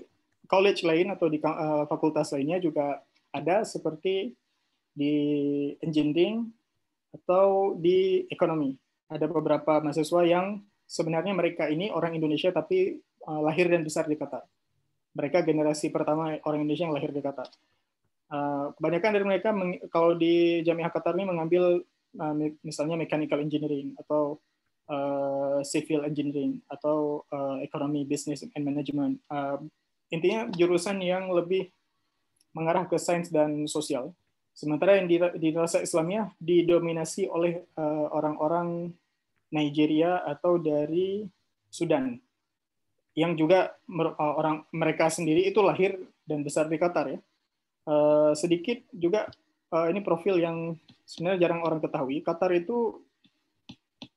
college lain atau di fakultas lainnya juga ada, seperti di engineering atau di ekonomi. Ada beberapa mahasiswa yang sebenarnya mereka ini orang Indonesia tapi lahir dan besar di Qatar. Mereka generasi pertama orang Indonesia yang lahir di Qatar. Kebanyakan dari mereka kalau di Jamiah Qatar ini mengambil misalnya mechanical engineering atau civil engineering atau ekonomi, business and management. Intinya jurusan yang lebih mengarah ke sains dan sosial. Sementara yang di Dirasah Islamiyah didominasi oleh orang-orang Nigeria atau dari Sudan, yang juga mereka sendiri itu lahir dan besar di Qatar ya. Sedikit juga ini profil yang sebenarnya jarang orang ketahui. Qatar itu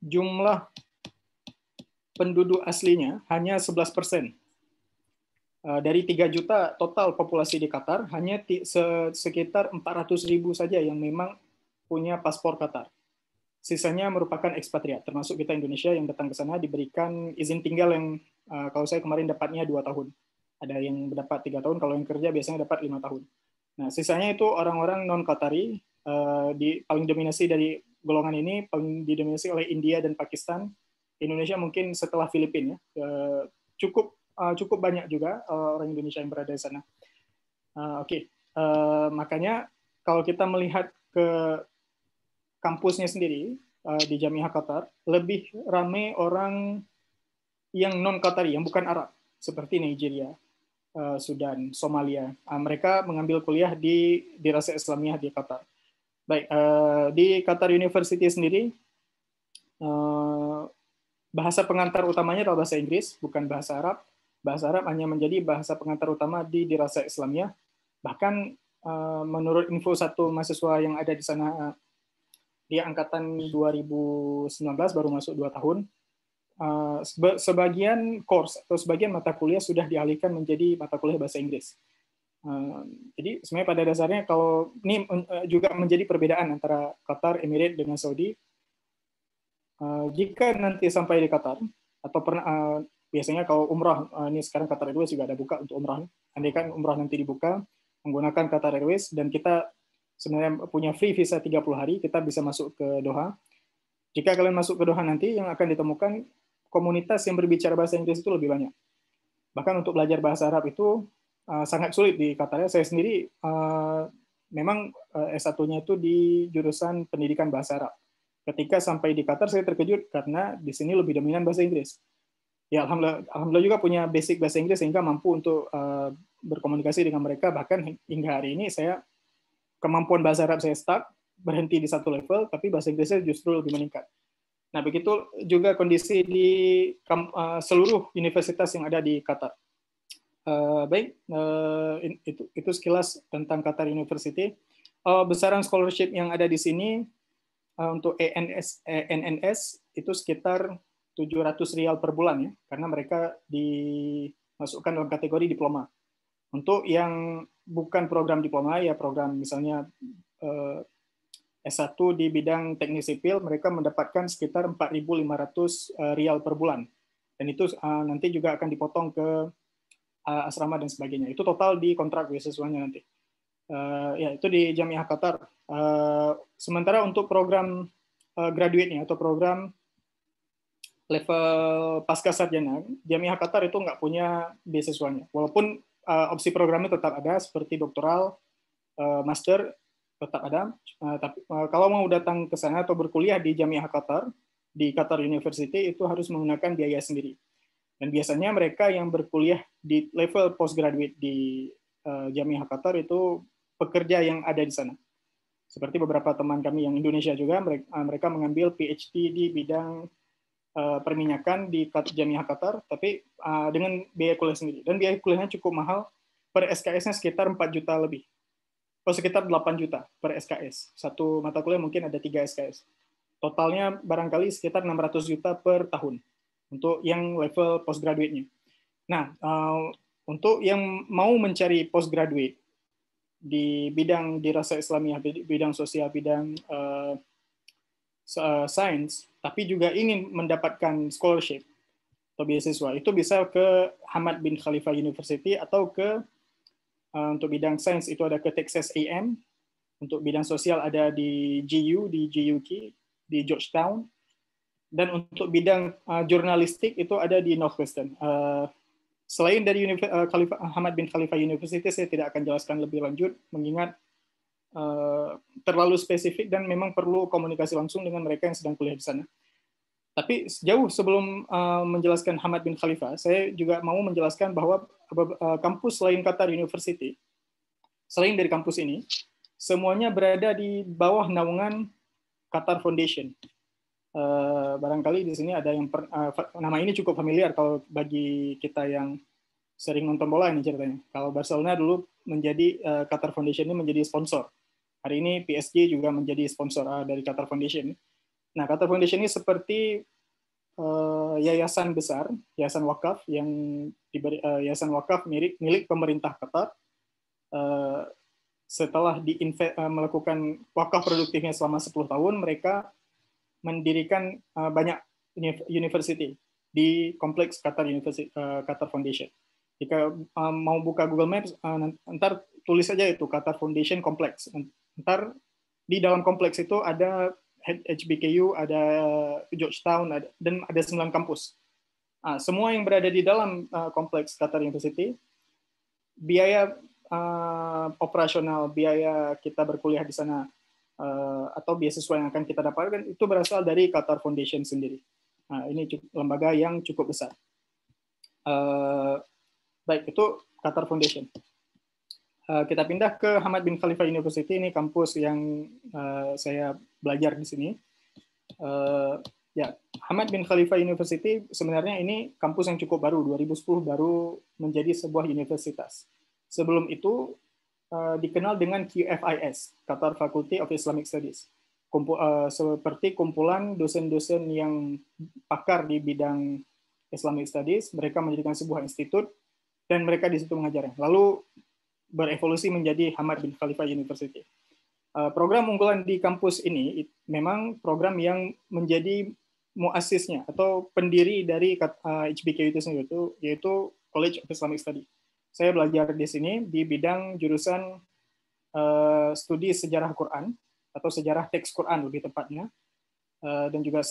jumlah penduduk aslinya hanya 11%. Dari 3 juta total populasi di Qatar, hanya sekitar 400.000 saja yang memang punya paspor Qatar. Sisanya merupakan ekspatriat, termasuk kita Indonesia yang datang ke sana diberikan izin tinggal yang kalau saya kemarin dapatnya 2 tahun. Ada yang dapat 3 tahun, kalau yang kerja biasanya dapat 5 tahun. Nah, sisanya itu orang-orang non-Qatari, paling dominasi dari golongan ini, paling didominasi oleh India dan Pakistan. Indonesia mungkin setelah Filipina, cukup banyak juga orang Indonesia yang berada di sana. Makanya kalau kita melihat ke kampusnya sendiri di Jamiah Qatar, lebih ramai orang yang non-Qatari, yang bukan Arab, seperti Nigeria, Sudan, Somalia. Mereka mengambil kuliah di Dirasah Islamiyah di Qatar. Baik, di Qatar University sendiri, bahasa pengantar utamanya adalah bahasa Inggris, bukan bahasa Arab. Bahasa Arab hanya menjadi bahasa pengantar utama di Dirasah Islamiyah. Bahkan menurut info satu mahasiswa yang ada di sana, dia angkatan 2019 baru masuk 2 tahun, sebagian course atau sebagian mata kuliah sudah dialihkan menjadi mata kuliah bahasa Inggris. Jadi sebenarnya pada dasarnya kalau ini juga menjadi perbedaan antara Qatar, Emirates dengan Saudi. Jika nanti sampai di Qatar atau pernah biasanya kalau umrah, ini sekarang Qatar Airways juga ada buka untuk umrah. Andaikan umrah nanti dibuka menggunakan Qatar Airways dan kita sebenarnya punya free visa 30 hari, kita bisa masuk ke Doha. Jika kalian masuk ke Doha nanti, yang akan ditemukan komunitas yang berbicara bahasa Inggris itu lebih banyak. Bahkan untuk belajar bahasa Arab itu sangat sulit di Qatar. Saya sendiri memang S1-nya itu di jurusan pendidikan bahasa Arab. Ketika sampai di Qatar, saya terkejut karena di sini lebih dominan bahasa Inggris. Ya, alhamdulillah juga punya basic bahasa Inggris sehingga mampu untuk berkomunikasi dengan mereka. Bahkan hingga hari ini kemampuan bahasa Arab saya stuck, berhenti di satu level, tapi bahasa Inggrisnya justru lebih meningkat. Nah, begitu juga kondisi di seluruh universitas yang ada di Qatar. Itu sekilas tentang Qatar University. Besaran scholarship yang ada di sini untuk NNS itu sekitar 700 rial per bulan ya, karena mereka dimasukkan dalam kategori diploma. Untuk yang bukan program diploma, ya program misalnya S1 di bidang teknik sipil, mereka mendapatkan sekitar 4.500 rial per bulan. Dan itu nanti juga akan dipotong ke asrama dan sebagainya. Itu total di kontrak beasiswanya nanti. Ya, itu di Jamiah Qatar. Sementara untuk program graduate-nya atau program level pasca sarjana, Jamiah Qatar itu nggak punya beasiswanya. Walaupun opsi programnya tetap ada seperti doktoral, master tetap ada. Tapi kalau mau datang ke sana atau berkuliah di Jamiah Qatar, di Qatar University itu harus menggunakan biaya sendiri. Dan biasanya mereka yang berkuliah di level postgraduate di Jamiah Qatar itu pekerja yang ada di sana. Seperti beberapa teman kami yang Indonesia juga, mereka mengambil PhD di bidang perminyakan di Jamiah Qatar, tapi dengan biaya kuliah sendiri. Dan biaya kuliahnya cukup mahal, per SKS-nya sekitar 4 juta lebih. Sekitar 8 juta per SKS. Satu mata kuliah mungkin ada 3 SKS. Totalnya barangkali sekitar 600 juta per tahun untuk yang level postgraduate-nya. Nah, untuk yang mau mencari postgraduate di bidang dirasah Islamiyah, bidang sosial, bidang sains, tapi juga ingin mendapatkan scholarship, atau beasiswa. Itu bisa ke Hamad bin Khalifa University atau ke untuk bidang sains itu ada ke Texas A&M, untuk bidang sosial ada di GU, di GUK, di Georgetown, dan untuk bidang jurnalistik itu ada di Northwestern. Selain dari Hamad bin Khalifa University, saya tidak akan jelaskan lebih lanjut, mengingat terlalu spesifik dan memang perlu komunikasi langsung dengan mereka yang sedang kuliah di sana. Tapi jauh sebelum menjelaskan Hamad bin Khalifa, saya juga mau menjelaskan bahwa kampus selain Qatar University, selain dari kampus ini, semuanya berada di bawah naungan Qatar Foundation. Barangkali di sini ada yang nama ini cukup familiar kalau bagi kita yang sering nonton bola ini ceritanya. Kalau Barcelona dulu menjadi Qatar Foundation ini menjadi sponsor. Hari ini PSG juga menjadi sponsor dari Qatar Foundation. Nah, Qatar Foundation ini seperti yayasan besar, yayasan wakaf yang diberi yayasan wakaf milik pemerintah Qatar. Setelah melakukan wakaf produktifnya selama 10 tahun, mereka mendirikan banyak university di kompleks Qatar University, Qatar Foundation. Jika mau buka Google Maps, ntar tulis saja itu Qatar Foundation Complex. Ntar di dalam kompleks itu ada HBKU, ada Georgetown, dan ada 9 kampus. Semua yang berada di dalam kompleks Qatar University, biaya operasional, biaya kita berkuliah di sana, atau beasiswa yang akan kita dapatkan, itu berasal dari Qatar Foundation sendiri. Ini lembaga yang cukup besar. Baik, itu Qatar Foundation. Kita pindah ke Hamad bin Khalifa University, ini kampus yang saya belajar di sini. Hamad bin Khalifa University sebenarnya ini kampus yang cukup baru, 2010 baru menjadi sebuah universitas. Sebelum itu dikenal dengan QFIS, Qatar Faculty of Islamic Studies. Seperti kumpulan dosen-dosen yang pakar di bidang Islamic Studies, mereka mendirikan sebuah institut dan mereka di situ mengajar. Lalu berevolusi menjadi Hamad bin Khalifa University. Program unggulan di kampus ini memang program yang menjadi muasisnya atau pendiri dari HBKU itu sendiri, yaitu College of Islamic Studies. Saya belajar di sini di bidang jurusan studi sejarah Quran atau sejarah teks Quran lebih tepatnya, dan juga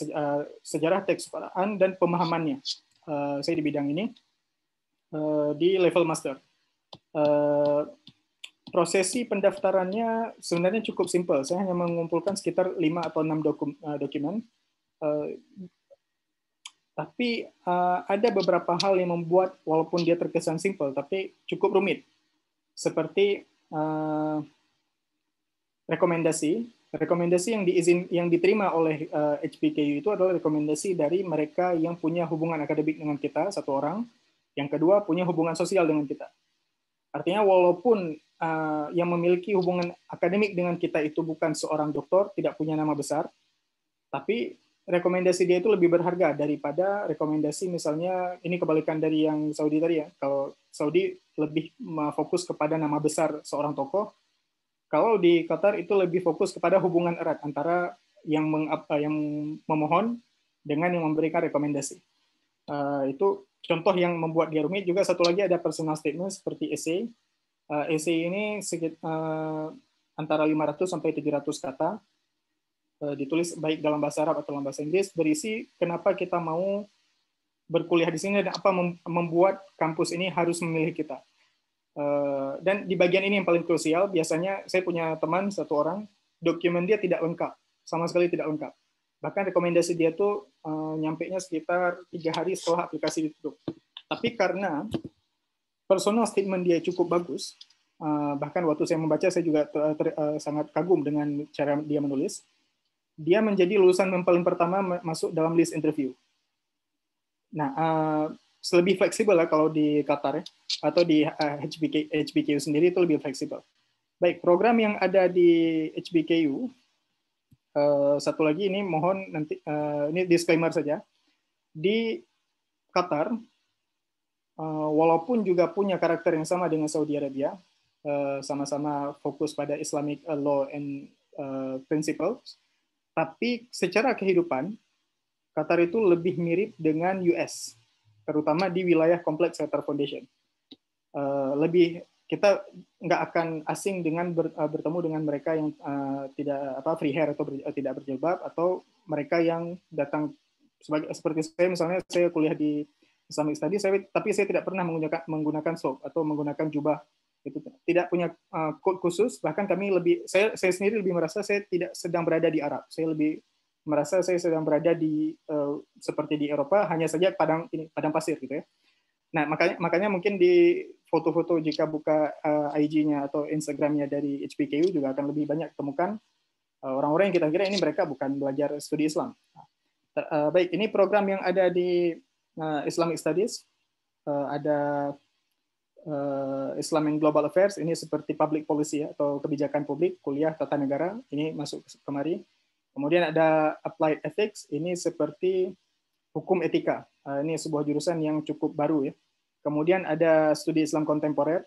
sejarah teks Quran dan pemahamannya. Saya di bidang ini di level master. Prosesi pendaftarannya sebenarnya cukup simpel. Saya hanya mengumpulkan sekitar 5 atau 6 dokumen. Tapi ada beberapa hal yang membuat, walaupun dia terkesan simpel, tapi cukup rumit. Seperti rekomendasi yang diterima oleh HBKU itu adalah rekomendasi dari mereka yang punya hubungan akademik dengan kita, satu orang. Yang kedua, punya hubungan sosial dengan kita. Artinya walaupun yang memiliki hubungan akademik dengan kita itu bukan seorang doktor, tidak punya nama besar, tapi rekomendasi dia itu lebih berharga daripada rekomendasi misalnya, ini kebalikan dari yang Saudi tadi ya. Kalau Saudi lebih fokus kepada nama besar seorang tokoh, kalau di Qatar itu lebih fokus kepada hubungan erat antara yang memohon dengan yang memberikan rekomendasi. Itu contoh yang membuat dia rumit. Juga satu lagi ada personal statement seperti essay. Essay ini antara 500 sampai 700 kata, ditulis baik dalam bahasa Arab atau dalam bahasa Inggris, berisi kenapa kita mau berkuliah di sini dan apa membuat kampus ini harus memilih kita. Dan di bagian ini yang paling krusial, biasanya saya punya teman satu orang, dokumen dia tidak lengkap, sama sekali tidak lengkap. Bahkan rekomendasi dia tuh nyampainya sekitar 3 hari setelah aplikasi ditutup. Tapi karena personal statement dia cukup bagus, bahkan waktu saya membaca saya juga sangat kagum dengan cara dia menulis. Dia menjadi lulusan yang paling pertama masuk dalam list interview. Nah, lebih fleksibel lah kalau di Qatar ya, atau di HBKU sendiri itu lebih fleksibel. Baik, program yang ada di HBKU, satu lagi ini mohon nanti ini disclaimer saja. Di Qatar, walaupun juga punya karakter yang sama dengan Saudi Arabia, sama-sama fokus pada Islamic law and principles, tapi secara kehidupan Qatar itu lebih mirip dengan US. terutama di wilayah kompleks Center Foundation. Lebih kita nggak akan asing dengan bertemu dengan mereka yang tidak free hair atau tidak berjilbab, atau mereka yang datang seperti saya misalnya, saya kuliah di Islamic Studies, tapi saya tidak pernah menggunakan sop atau menggunakan jubah. Itu tidak punya code khusus. Bahkan kami saya sendiri lebih merasa saya tidak sedang berada di Arab. Saya lebih merasa saya sedang berada di seperti di Eropa, hanya saja padang pasir gitu ya. Nah, makanya mungkin di foto-foto jika buka IG-nya atau Instagram-nya dari HPKU juga akan lebih banyak temukan orang-orang yang kita kira ini mereka bukan belajar studi Islam. Baik, ini program yang ada di Islamic Studies. Ada Islam and Global Affairs, ini seperti public policy atau kebijakan publik, kuliah tata negara, ini masuk kemari. Kemudian ada Applied Ethics, ini seperti hukum etika. Ini sebuah jurusan yang cukup baru ya. Kemudian ada studi Islam kontemporer.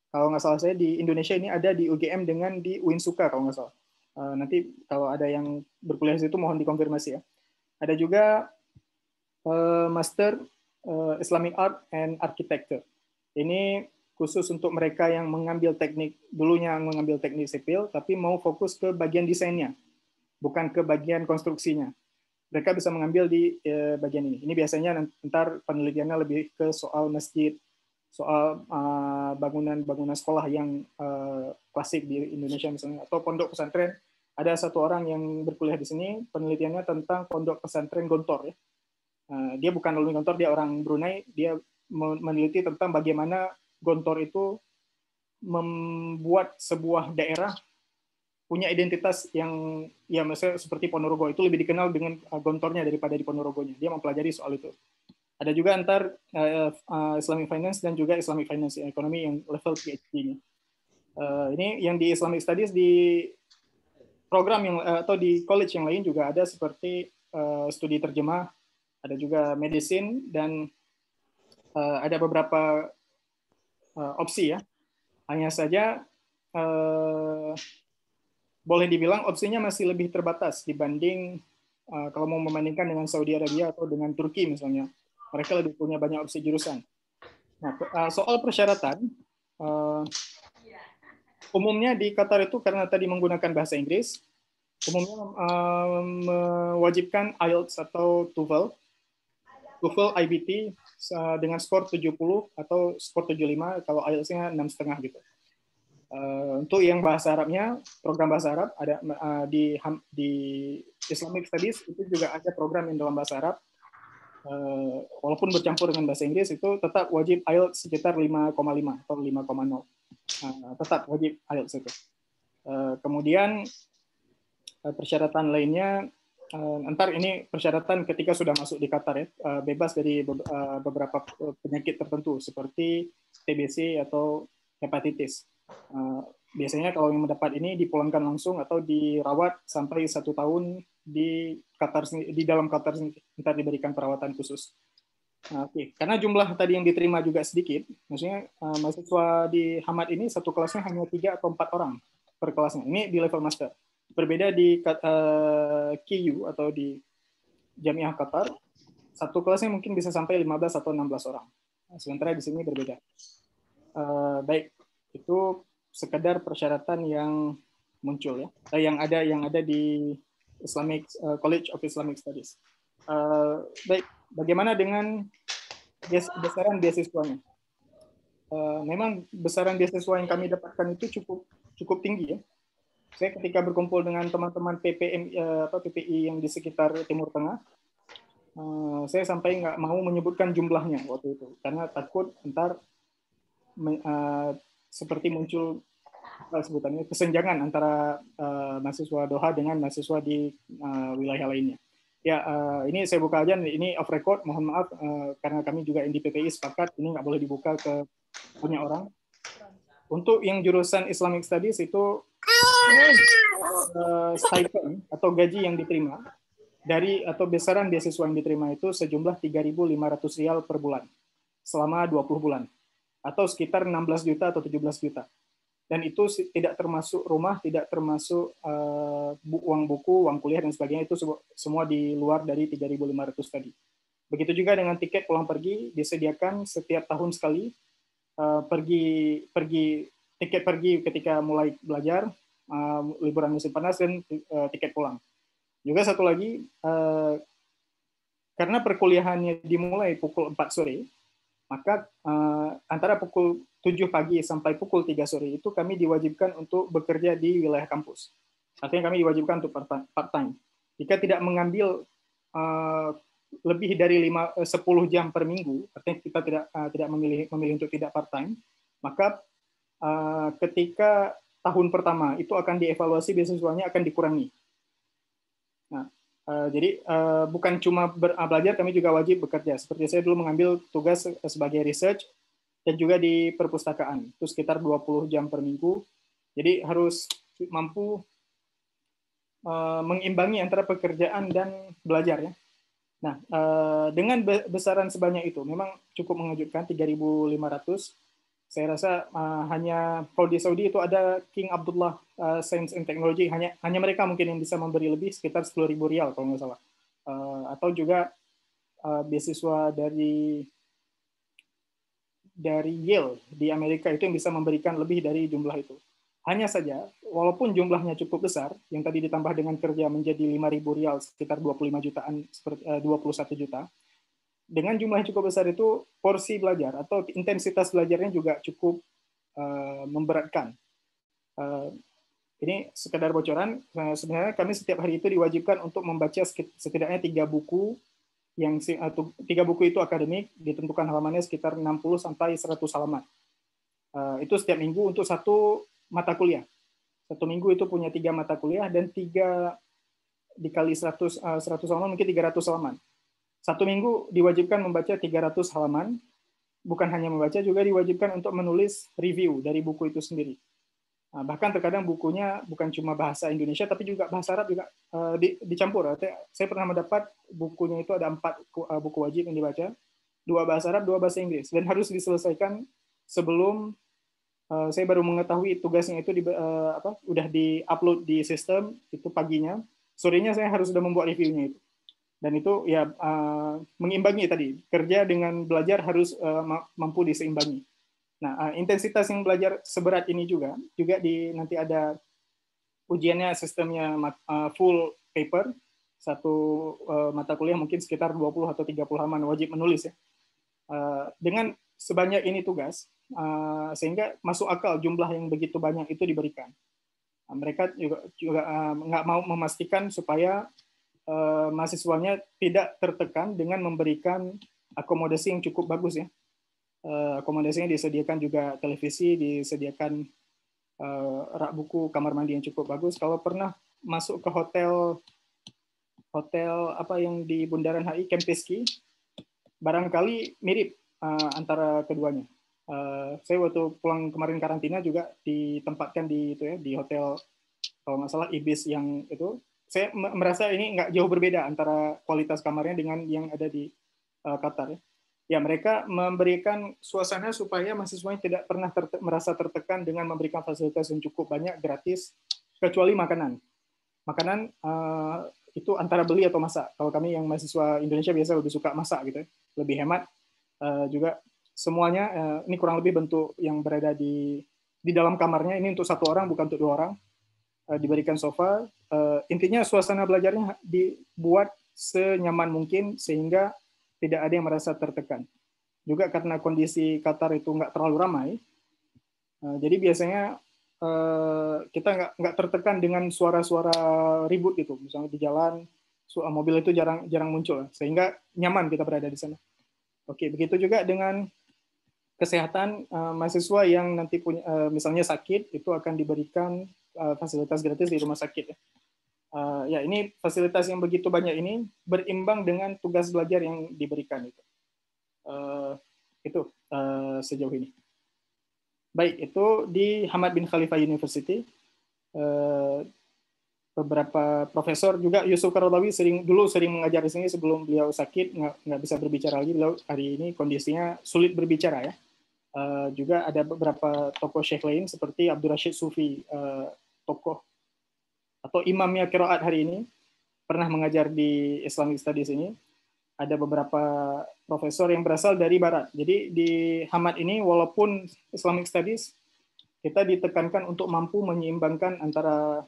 Kalau nggak salah saya di Indonesia ini ada di UGM dengan di Uinsuka kalau nggak salah. Nanti kalau ada yang berkuliah di situ mohon dikonfirmasi ya. Ada juga Master Islamic Art and Architecture. Ini khusus untuk mereka yang dulunya mengambil teknik sipil, tapi mau fokus ke bagian desainnya, bukan ke bagian konstruksinya. Mereka bisa mengambil di bagian ini. Ini biasanya ntar penelitiannya lebih ke soal masjid, soal bangunan sekolah yang klasik di Indonesia misalnya, atau pondok pesantren. Ada satu orang yang berkuliah di sini, penelitiannya tentang pondok pesantren Gontor ya. Dia bukan alumni Gontor, dia orang Brunei. Dia meneliti tentang bagaimana Gontor itu membuat sebuah daerah punya identitas yang ya misalnya seperti Ponorogo, itu lebih dikenal dengan Gontornya daripada di Ponorogonya. Dia mempelajari soal itu. Ada juga antar Islamic Finance dan juga Islamic Finance Economy yang level PhD-nya. Ini yang di Islamic Studies, di program yang atau di college yang lain juga ada seperti studi terjemah, ada juga medicine, dan ada beberapa opsi ya. Hanya saja boleh dibilang opsinya masih lebih terbatas dibanding kalau mau membandingkan dengan Saudi Arabia atau dengan Turki misalnya. Mereka lebih punya banyak opsi jurusan. Nah, soal persyaratan, umumnya di Qatar itu karena tadi menggunakan bahasa Inggris, umumnya mewajibkan IELTS atau TOEFL IBT dengan skor 70 atau skor 75, kalau IELTS-nya 6,5 gitu. Untuk yang bahasa Arabnya, program bahasa Arab ada di Islamic Studies itu juga ada program yang dalam bahasa Arab. Walaupun bercampur dengan bahasa Inggris, itu tetap wajib IELTS sekitar 5,5 atau 5,0. Tetap wajib IELTS itu. Kemudian persyaratan lainnya, ntar ini persyaratan ketika sudah masuk di Qatar ya, bebas dari beberapa penyakit tertentu seperti TBC atau hepatitis. Biasanya kalau yang mendapat ini dipulangkan langsung atau dirawat sampai 1 tahun di Qatar, di dalam Qatar, ntar diberikan perawatan khusus. Oke. Karena jumlah tadi yang diterima juga sedikit, maksudnya mahasiswa di Hamad ini satu kelasnya hanya 3 atau 4 orang per kelasnya. Ini di level master. Berbeda di KU atau di Jamiah Qatar, satu kelasnya mungkin bisa sampai 15 atau 16 orang. Sementara di sini berbeda. Baik, itu sekedar persyaratan yang muncul ya, yang ada di Islamic College of Islamic Studies. Baik, bagaimana dengan besaran beasiswanya? Memang besaran beasiswa yang kami dapatkan itu cukup tinggi ya. Saya ketika berkumpul dengan teman-teman PPI yang di sekitar Timur Tengah, saya sampai nggak mau menyebutkan jumlahnya waktu itu karena takut ntar seperti muncul sebutannya kesenjangan antara mahasiswa Doha dengan mahasiswa di wilayah lainnya. Ya, ini saya buka aja, ini off record, mohon maaf karena kami juga yang di PPI sepakat ini nggak boleh dibuka ke banyak orang. Untuk yang jurusan Islamic Studies itu stipend atau gaji yang diterima atau besaran beasiswa yang diterima itu sejumlah 3.500 rial per bulan selama 20 bulan atau sekitar 16 juta atau 17 juta. Dan itu tidak termasuk rumah, tidak termasuk uang buku, uang kuliah dan sebagainya, itu semua di luar dari 3.500 tadi. Begitu juga dengan tiket pulang pergi disediakan setiap tahun sekali. Tiket pergi ketika mulai belajar, liburan musim panas, dan tiket pulang. Juga satu lagi, karena perkuliahannya dimulai pukul 4 sore, maka antara pukul 7 pagi sampai pukul 3 sore itu kami diwajibkan untuk bekerja di wilayah kampus. Artinya kami diwajibkan untuk part-time. Jika tidak mengambil lebih dari 10 jam per minggu, artinya kita tidak memilih untuk tidak part-time, maka ketika tahun pertama itu akan dievaluasi, beasiswanya akan dikurangi. Nah, jadi bukan cuma belajar, kami juga wajib bekerja. Seperti saya dulu mengambil tugas sebagai research dan juga di perpustakaan, itu sekitar 20 jam per minggu. Jadi harus mampu mengimbangi antara pekerjaan dan belajar ya. Nah, dengan besaran sebanyak itu memang cukup mengejutkan, 3.500. Saya rasa hanya kalau di Saudi itu ada King Abdullah Science and Technology, hanya mereka mungkin yang bisa memberi lebih, sekitar 10.000 rial kalau nggak salah. Atau juga beasiswa dari Yale di Amerika itu yang bisa memberikan lebih dari jumlah itu. Hanya saja, walaupun jumlahnya cukup besar, yang tadi ditambah dengan kerja menjadi 5.000 rial, sekitar 25 jutaan, 21 juta, dengan jumlah yang cukup besar itu, porsi belajar atau intensitas belajarnya juga cukup memberatkan. Ini sekedar bocoran, sebenarnya kami setiap hari itu diwajibkan untuk membaca setidaknya 3 buku, yang 3 buku itu akademik, ditentukan halamannya sekitar 60 sampai 100 halaman. Itu setiap minggu untuk 1 mata kuliah. 1 minggu itu punya 3 mata kuliah, dan 3 dikali 100 halaman mungkin 300 halaman. 1 minggu diwajibkan membaca 300 halaman, bukan hanya membaca, juga diwajibkan untuk menulis review dari buku itu sendiri. Bahkan terkadang bukunya bukan cuma bahasa Indonesia, tapi juga bahasa Arab juga dicampur. Saya pernah mendapat bukunya itu ada 4 buku wajib yang dibaca, 2 bahasa Arab, 2 bahasa Inggris, dan harus diselesaikan sebelum saya baru mengetahui tugasnya itu udah di-upload di sistem itu paginya, sorenya saya harus sudah membuat reviewnya itu. Dan itu ya mengimbangi tadi, kerja dengan belajar harus mampu diseimbangi. Nah, intensitas yang belajar seberat ini juga nanti ada ujiannya, sistemnya full paper, 1 mata kuliah mungkin sekitar 20 atau 30 halaman wajib menulis ya. Dengan sebanyak ini tugas, sehingga masuk akal jumlah yang begitu banyak itu diberikan. Mereka juga nggak mau memastikan supaya mahasiswanya tidak tertekan dengan memberikan akomodasi yang cukup bagus ya. Akomodasinya disediakan juga televisi, disediakan rak buku, kamar mandi yang cukup bagus. Kalau pernah masuk ke hotel apa yang di Bundaran HI, Kempeski, barangkali mirip antara keduanya. Saya waktu pulang kemarin karantina juga ditempatkan di hotel, kalau nggak salah Ibis yang itu. Saya merasa ini nggak jauh berbeda antara kualitas kamarnya dengan yang ada di Qatar ya. Ya, mereka memberikan suasana supaya mahasiswanya tidak pernah merasa tertekan dengan memberikan fasilitas yang cukup banyak gratis, kecuali makanan. Makanan itu antara beli atau masak. Kalau kami yang mahasiswa Indonesia biasa lebih suka masak gitu ya, lebih hemat. Juga semuanya ini kurang lebih bentuk yang berada di dalam kamarnya, ini untuk 1 orang bukan untuk 2 orang. Diberikan sofa. Intinya suasana belajarnya dibuat senyaman mungkin sehingga tidak ada yang merasa tertekan. Juga karena kondisi Qatar itu nggak terlalu ramai, jadi biasanya kita nggak tertekan dengan suara-suara ribut gitu. Misalnya di jalan, mobil itu jarang muncul, sehingga nyaman kita berada di sana. Oke, begitu juga dengan kesehatan mahasiswa yang nanti punya misalnya sakit, itu akan diberikan fasilitas gratis di rumah sakit ya. Ya, ini fasilitas yang begitu banyak ini berimbang dengan tugas belajar yang diberikan itu. Itu sejauh ini. Baik, itu di Hamad bin Khalifa University. Beberapa profesor juga, Yusuf Qaradawi dulu sering mengajar di sini sebelum beliau sakit, nggak bisa berbicara lagi. Beliau hari ini kondisinya sulit berbicara ya. Juga ada beberapa tokoh syekh lain seperti Abdul Rashid Sufi, tokoh atau imamnya qiraat hari ini, pernah mengajar di Islamic Studies ini. ada beberapa profesor yang berasal dari Barat. Jadi di Hamad ini walaupun Islamic Studies, kita ditekankan untuk mampu menyeimbangkan antara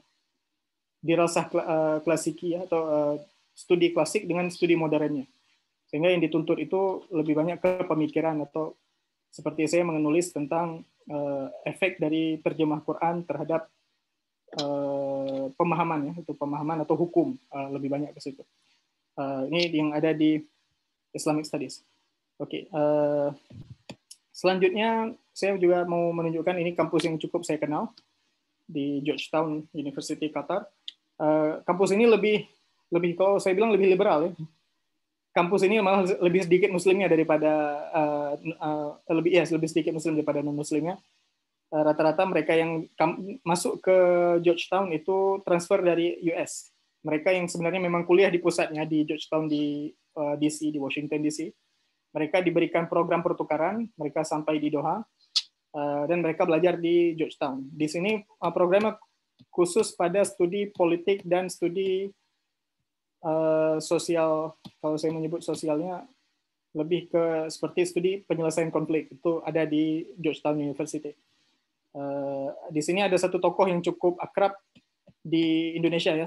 dirasah klasiki atau studi klasik dengan studi modernnya. Sehingga yang dituntut itu lebih banyak ke pemikiran atau seperti saya menulis tentang efek dari terjemah Quran terhadap pemahaman, ya, itu pemahaman atau hukum, lebih banyak ke situ. Ini yang ada di Islamic Studies. Oke, selanjutnya saya juga mau menunjukkan ini kampus yang cukup saya kenal di Georgetown University Qatar. Kampus ini lebih kalau saya bilang lebih liberal, ya. Kampus ini malah lebih sedikit muslimnya daripada lebih sedikit muslim daripada non muslimnya. Rata-rata mereka yang masuk ke Georgetown itu transfer dari US. Mereka yang sebenarnya memang kuliah di pusatnya di Georgetown di DC, di Washington DC. Mereka diberikan program pertukaran, mereka sampai di Doha dan mereka belajar di Georgetown. Di sini programnya khusus pada studi politik dan studi sosial. Kalau saya menyebut sosialnya lebih ke seperti studi penyelesaian konflik, itu ada di Georgetown University. Di sini ada satu tokoh yang cukup akrab di Indonesia, ya,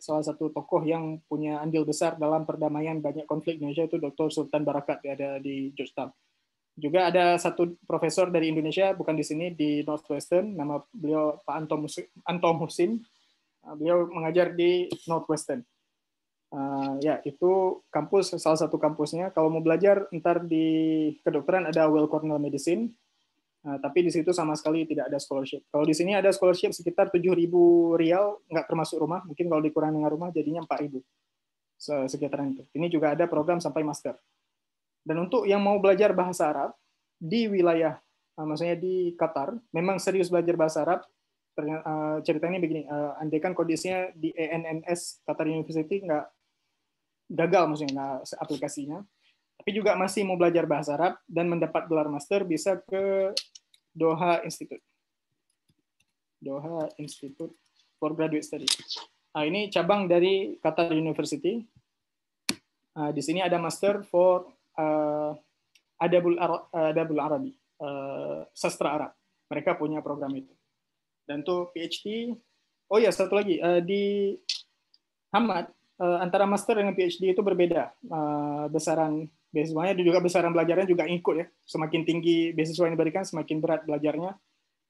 salah satu tokoh yang punya andil besar dalam perdamaian banyak konflik di Indonesia, itu Dr. Sultan Barakat, ya, ada di Georgetown. Juga ada satu profesor dari Indonesia, bukan di sini, di Northwestern, nama beliau Pak Antom Husin. Beliau mengajar di Northwestern. Ya, itu kampus, salah satu kampusnya. Kalau mau belajar ntar di kedokteran ada Weill Cornell Medicine, tapi di situ sama sekali tidak ada scholarship. Kalau di sini ada scholarship sekitar 7.000 rial, nggak termasuk rumah. Mungkin kalau dikurang dengan rumah jadinya 4.000 sekitaran itu. Ini juga ada program sampai master. Dan untuk yang mau belajar bahasa Arab di wilayah, maksudnya di Qatar, memang serius belajar bahasa Arab. Ceritanya begini, andaikan kondisinya di ENNS Qatar University nggak gagal, maksudnya nggak aplikasinya, tapi juga masih mau belajar bahasa Arab dan mendapat gelar master, bisa ke Doha Institute. Doha Institute for Graduate Studies. Ini cabang dari Qatar University. Di sini ada master for Adabul Arabi, sastra Arab. Mereka punya program itu. Dan tuh PhD, oh ya satu lagi, di Hamad, antara master dengan PhD itu berbeda. Besaran beasiswanya dan juga besaran belajarnya juga ikut, ya. Semakin tinggi beasiswa yang diberikan, semakin berat belajarnya.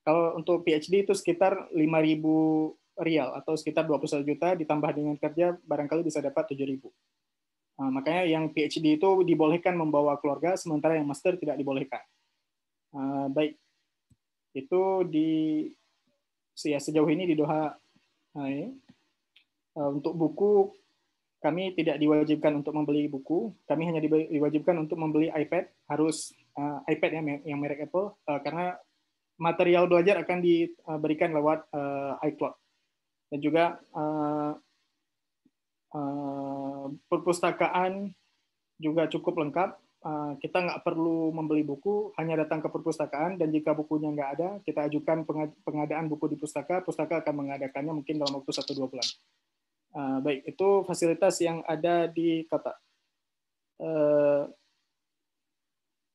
Kalau untuk PhD itu sekitar 5.000 rial atau sekitar 21 juta, ditambah dengan kerja barangkali bisa dapat 7.000. Makanya yang PhD itu dibolehkan membawa keluarga, sementara yang master tidak dibolehkan. Baik, itu sejauh ini di Doha. Untuk buku, kami tidak diwajibkan untuk membeli buku. Kami hanya diwajibkan untuk membeli iPad, harus iPad yang merek Apple, karena material belajar akan diberikan lewat iCloud. Dan juga perpustakaan juga cukup lengkap. Kita nggak perlu membeli buku, hanya datang ke perpustakaan, dan jika bukunya nggak ada, kita ajukan pengadaan buku di pustaka akan mengadakannya mungkin dalam waktu 1-2 bulan. Baik, itu fasilitas yang ada di Qatar.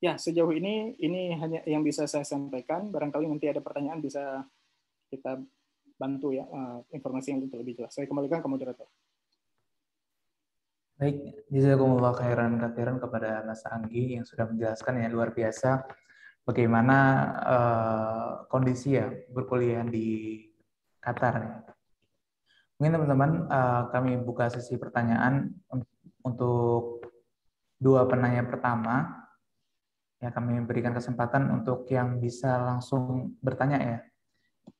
Ya, sejauh ini hanya yang bisa saya sampaikan. Barangkali nanti ada pertanyaan bisa kita bantu, ya, informasi yang lebih jelas. Saya kembalikan ke moderator. Baik, jazakumullah khairan katsiran kepada Mas Anggi yang sudah menjelaskan, ya, luar biasa bagaimana kondisi, ya, berkuliah di Qatar, ya. Mungkin teman-teman kami buka sesi pertanyaan untuk dua penanya pertama. Ya, kami berikan kesempatan untuk yang bisa langsung bertanya, ya,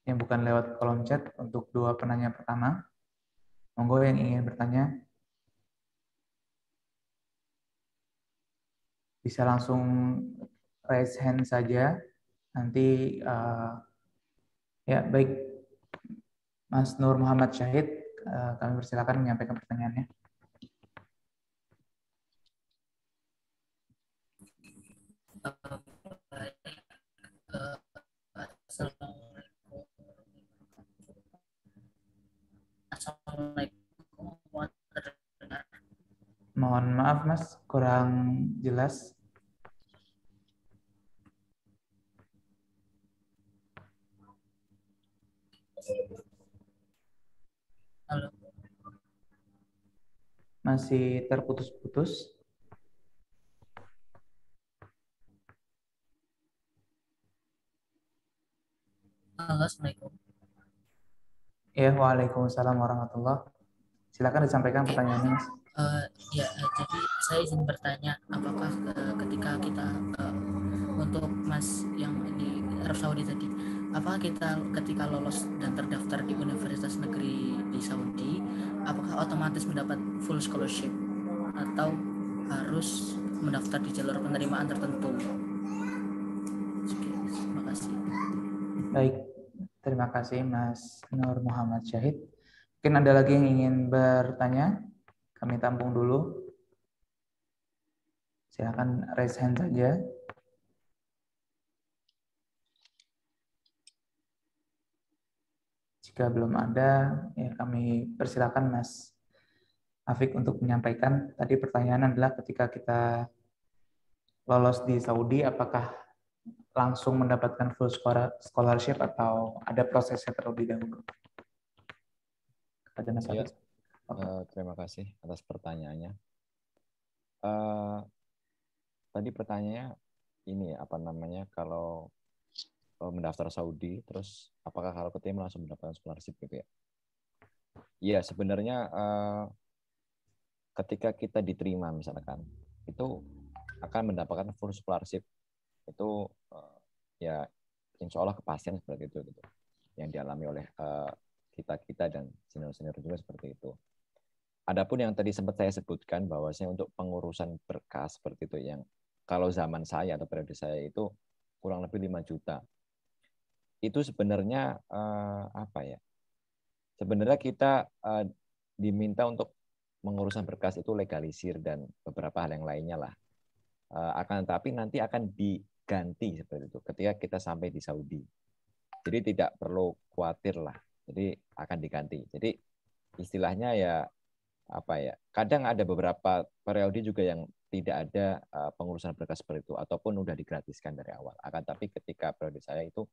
yang bukan lewat kolom chat. Untuk dua penanya pertama, monggo yang ingin bertanya bisa langsung raise hand saja. Nanti ya, baik, Mas Nur Muhammad Syahid, kami persilakan menyampaikan pertanyaannya. Assalamualaikum. Mohon maaf, Mas, kurang jelas. Halo. Masih terputus-putus. Halo, Assalamualaikum. Ya, waalaikumsalam warahmatullah. Silakan disampaikan pertanyaannya, Mas. Jadi saya izin bertanya, apakah ketika kita untuk Mas yang di Arab Saudi tadi, apakah kita ketika lolos dan terdaftar di universitas negeri di Saudi, apakah otomatis mendapat full scholarship atau harus mendaftar di jalur penerimaan tertentu? Oke, terima kasih. Baik, terima kasih Mas Nur Muhammad Syahid. Mungkin ada lagi yang ingin bertanya? Kami tampung dulu. Silakan raise hand saja. Jika belum ada, ya kami persilakan Mas Afik untuk menyampaikan. Tadi pertanyaan adalah ketika kita lolos di Saudi, apakah langsung mendapatkan full scholarship atau ada prosesnya terlebih dahulu? Kepada Mas Ya, Afik. terima kasih atas pertanyaannya. Tadi pertanyaannya ini apa namanya, kalau mendaftar Saudi, terus apakah kalau keterima langsung mendapatkan scholarship gitu ya? Iya, sebenarnya ketika kita diterima misalkan, itu akan mendapatkan full scholarship. Itu ya insya Allah kepastian seperti itu gitu, yang dialami oleh kita dan senior-senior juga seperti itu. Adapun yang tadi sempat saya sebutkan bahwasanya untuk pengurusan berkas seperti itu, yang kalau zaman saya atau periode saya itu kurang lebih 5 juta. Itu sebenarnya apa ya? Sebenarnya kita diminta untuk mengurusan berkas itu legalisir dan beberapa hal yang lainnya lah. Akan tetapi nanti akan diganti seperti itu ketika kita sampai di Saudi. Jadi tidak perlu khawatir lah. Jadi akan diganti. Jadi istilahnya ya apa ya? Kadang ada beberapa periode juga yang tidak ada pengurusan berkas seperti itu ataupun udah digratiskan dari awal. Akan tapi ketika periode saya itu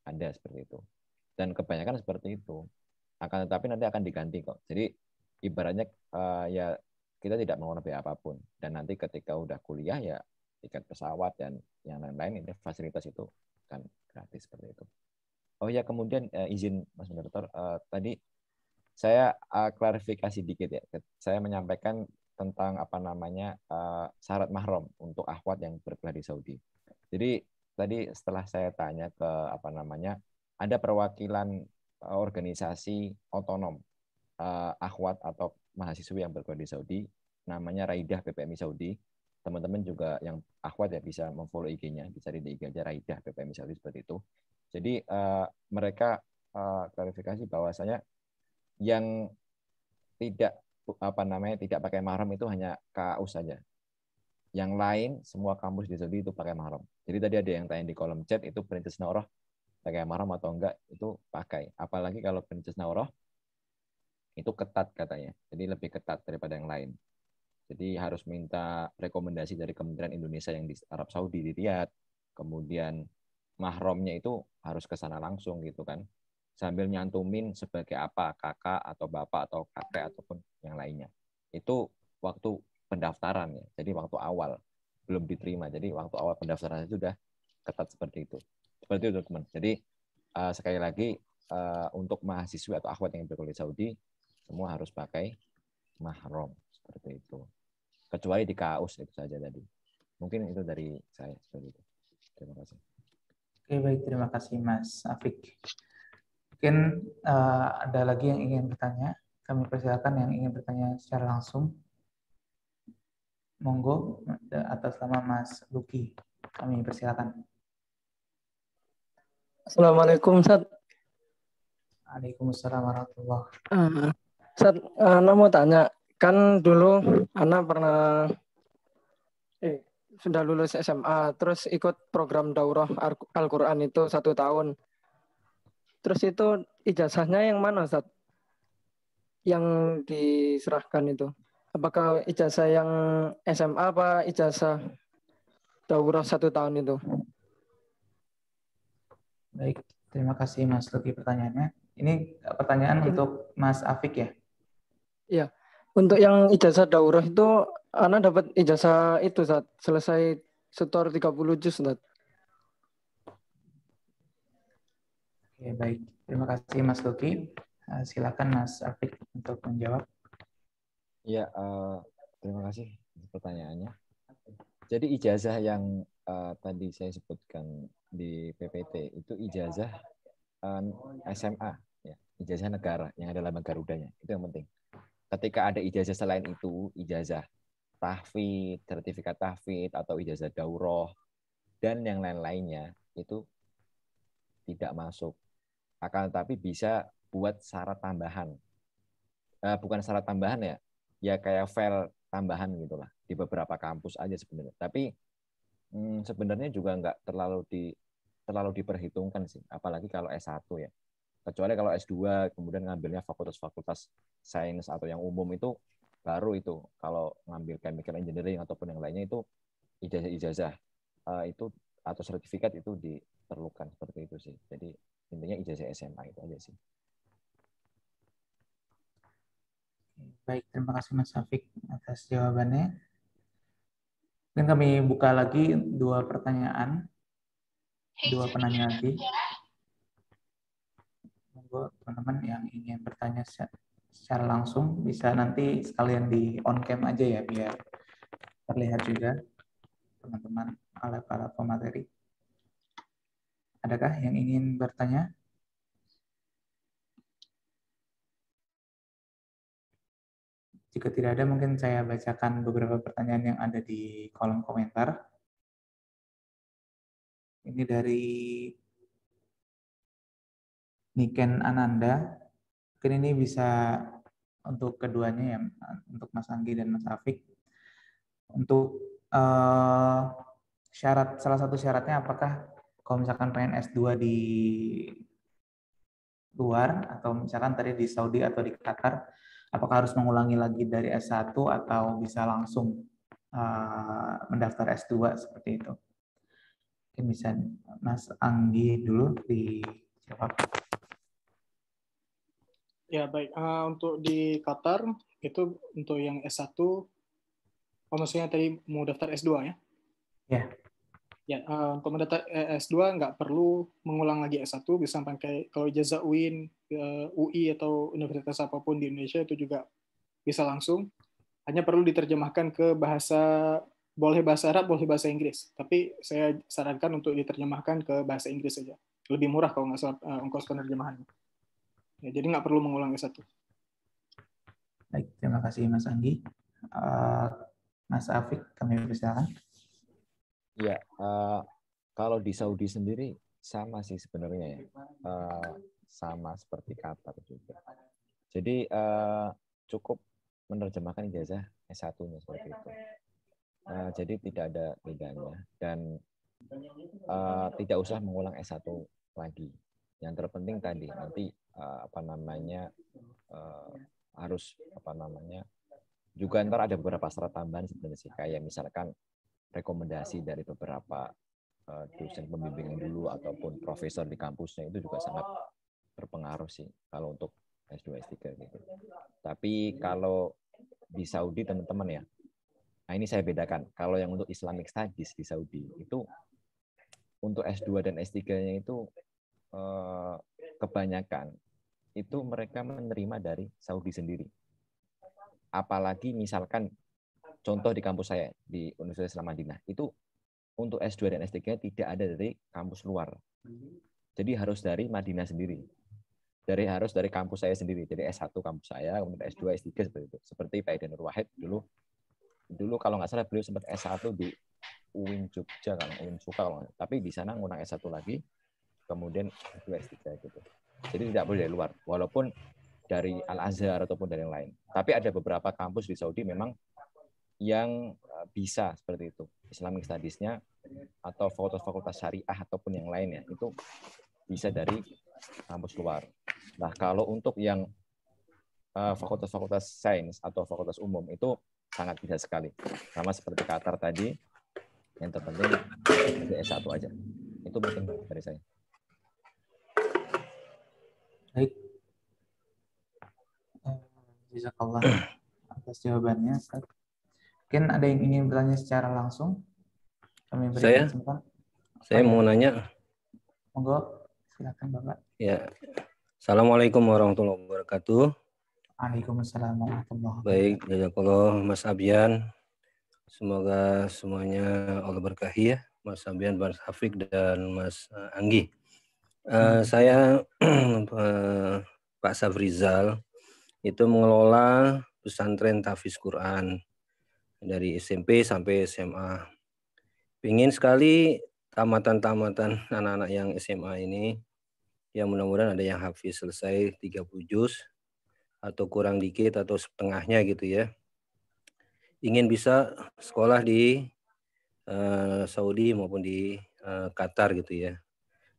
ada seperti itu. Dan kebanyakan seperti itu. Akan tetapi nanti akan diganti kok. Jadi ibaratnya ya kita tidak mengeluarkan biaya apapun. Dan nanti ketika udah kuliah ya tiket pesawat dan yang lain-lain, ini fasilitas itu kan gratis seperti itu. Oh ya, kemudian izin Mas Moderator, tadi saya klarifikasi dikit ya. Saya menyampaikan tentang apa namanya syarat mahram untuk akhwat yang berkuliah di Saudi. Jadi tadi setelah saya tanya ke apa namanya, ada perwakilan organisasi otonom akhwat atau mahasiswa yang berkuliah di Saudi, namanya Raidah PPMI Saudi. Teman-teman juga yang akhwat ya bisa memfollow IG-nya, bisa di IG aja Raidah PPMI Saudi seperti itu. Jadi mereka klarifikasi bahwasanya yang tidak apa namanya tidak pakai mahram itu hanya KAU saja. Yang lain semua kampus di Saudi itu pakai mahram. Jadi tadi ada yang tanya di kolom chat, itu Princess Naurah pakai mahram atau enggak, itu pakai. Apalagi kalau Princess Naurah itu ketat katanya. Jadi lebih ketat daripada yang lain. Jadi harus minta rekomendasi dari Kementerian Indonesia yang di Arab Saudi, di Riyadh. Kemudian mahramnya itu harus ke sana langsung gitu kan. Sambil nyantumin sebagai apa, kakak atau bapak atau kakek ataupun yang lainnya. Itu waktu pendaftaran ya. Jadi waktu awal belum diterima. Jadi waktu awal pendaftaran itu sudah ketat seperti itu. Seperti itu teman. Jadi sekali lagi untuk mahasiswa atau akhwat yang berkuliah di Saudi semua harus pakai mahram seperti itu. Kecuali di KAUS itu saja tadi. Mungkin itu dari saya seperti itu. Terima kasih. Oke, baik, terima kasih Mas Afik. Mungkin ada lagi yang ingin bertanya. Kami persilakan yang ingin bertanya secara langsung. Monggo atas nama Mas Luki. Kami persilakan. Assalamualaikum, Ustaz. Waalaikumsalam warahmatullahi Ustaz, Ana mau tanya, kan dulu Ana pernah sudah lulus SMA, terus ikut program daurah Al-Quran itu 1 tahun. Terus itu ijazahnya yang mana, Ustaz? Yang diserahkan itu? apakah ijazah yang SMA apa ijazah daurah 1 tahun itu? Baik, terima kasih Mas Luki pertanyaannya. Ini pertanyaan untuk Mas Afik ya? Iya. Untuk yang ijazah daurah itu anak dapat ijazah itu saat selesai setor 30 juz Ustaz. Oke, baik. Terima kasih Mas Luki. Silakan Mas Afik untuk menjawab. Ya, terima kasih pertanyaannya. Jadi ijazah yang tadi saya sebutkan di PPT itu ijazah SMA, ya, ijazah negara yang ada dalam Garudanya. Itu yang penting. Ketika ada ijazah selain itu, ijazah tahfidz, sertifikat tahfidz atau ijazah daurah dan yang lain-lainnya itu tidak masuk. Akan tetapi bisa buat syarat tambahan. Bukan syarat tambahan ya, ya kayak file tambahan gitulah di beberapa kampus aja sebenarnya. Tapi sebenarnya juga nggak terlalu diperhitungkan sih, apalagi kalau S1 ya. Kecuali kalau S2 kemudian ngambilnya fakultas-fakultas sains atau yang umum itu baru itu. Kalau ngambil chemical engineering ataupun yang lainnya itu ijazah-ijazah itu atau sertifikat itu diperlukan seperti itu sih. Jadi intinya ijazah SMA itu aja sih. Baik, terima kasih Mas Afik atas jawabannya. Dan kami buka lagi 2 pertanyaan, 2 penanya lagi. Monggo teman-teman yang ingin bertanya secara langsung bisa nanti sekalian di on cam aja ya biar terlihat juga teman-teman oleh para pemateri. Adakah yang ingin bertanya? Jika tidak ada, mungkin saya bacakan beberapa pertanyaan yang ada di kolom komentar. Ini dari Niken Ananda. Mungkin ini bisa untuk keduanya ya, untuk Mas Anggi dan Mas Afik. Untuk salah satu syaratnya apakah kalau misalkan pengen S2 di luar atau misalkan tadi di Saudi atau di Qatar, apakah harus mengulangi lagi dari S1 atau bisa langsung mendaftar S2 seperti itu? Mungkin bisa Mas Anggi dulu dijawab. Ya baik, untuk di Qatar itu untuk yang S1, maksudnya tadi mau daftar S2 ya? Ya. Ya, untuk mendaftar S2 nggak perlu mengulang lagi S1, bisa pakai kalau ijazah UIN, UI atau universitas apapun di Indonesia itu juga bisa langsung. Hanya perlu diterjemahkan ke boleh bahasa Arab, boleh bahasa Inggris. Tapi saya sarankan untuk diterjemahkan ke bahasa Inggris saja. Lebih murah kalau nggak salah ongkos penerjemahannya. Ya, jadi nggak perlu mengulang S1. Baik, terima kasih Mas Anggi. Mas Afik, kami persilakan. Ya, kalau di Saudi sendiri sama sih sebenarnya ya, sama seperti Qatar juga. Jadi cukup menerjemahkan ijazah S1-nya seperti itu. Jadi tidak ada bedanya dan tidak usah mengulang S1 lagi. Yang terpenting tadi nanti harus juga ntar ada beberapa syarat tambahan sebenarnya sih, kayak misalkan rekomendasi dari beberapa dosen pembimbing dulu ataupun profesor di kampusnya itu juga sangat berpengaruh sih kalau untuk S2 S3 gitu. Tapi kalau di Saudi teman-teman ya, nah ini saya bedakan. Kalau yang untuk Islamic Studies di Saudi itu untuk S2 dan S3-nya itu kebanyakan itu mereka menerima dari Saudi sendiri. Apalagi misalkan contoh di kampus saya di Universitas Islam Madinah itu untuk S2 dan S3 tidak ada dari kampus luar. Jadi harus dari Madinah sendiri. Harus dari kampus saya sendiri. Jadi S1 kampus saya, kemudian S2, S3 seperti itu. Seperti Pak Eden Nur Wahid dulu kalau nggak salah beliau sempat S1 di UIN Jogja kan, UIN Suka kalau nggak. Tapi di sana ngulang S1 lagi, kemudian S2, S3 gitu. Jadi tidak boleh dari luar. Walaupun dari Al-Azhar ataupun dari yang lain. Tapi ada beberapa kampus di Saudi memang yang bisa seperti itu. Islamic Studies-nya atau fakultas-fakultas syariah ataupun yang lainnya itu bisa dari kampus luar. Nah, kalau untuk yang fakultas-fakultas sains atau fakultas umum itu sangat bisa sekali. Sama seperti Qatar tadi, yang terpenting di S1 aja. Itu mungkin dari saya. Baik. Jazakallah atas jawabannya. Ustaz. Mungkin ada yang ingin bertanya secara langsung? Kami berikan kesempatan. Saya mau nanya. Monggo, silakan Bapak. Ya. Assalamualaikum warahmatullahi wabarakatuh. Waalaikumsalam warahmatullahi wabarakatuh. Baik, jazakallah Mas Abian. Semoga semuanya Allah berkahi ya, Mas Abian, Mas Hafik, dan Mas Anggi. Saya Pak Safrizal itu mengelola pesantren tahfiz Quran dari SMP sampai SMA. Pingin sekali tamatan-tamatan anak-anak yang SMA ini, ya mudah-mudahan ada yang hafiz selesai 30 juz atau kurang dikit atau setengahnya gitu ya. Ingin bisa sekolah di Saudi maupun di Qatar gitu ya.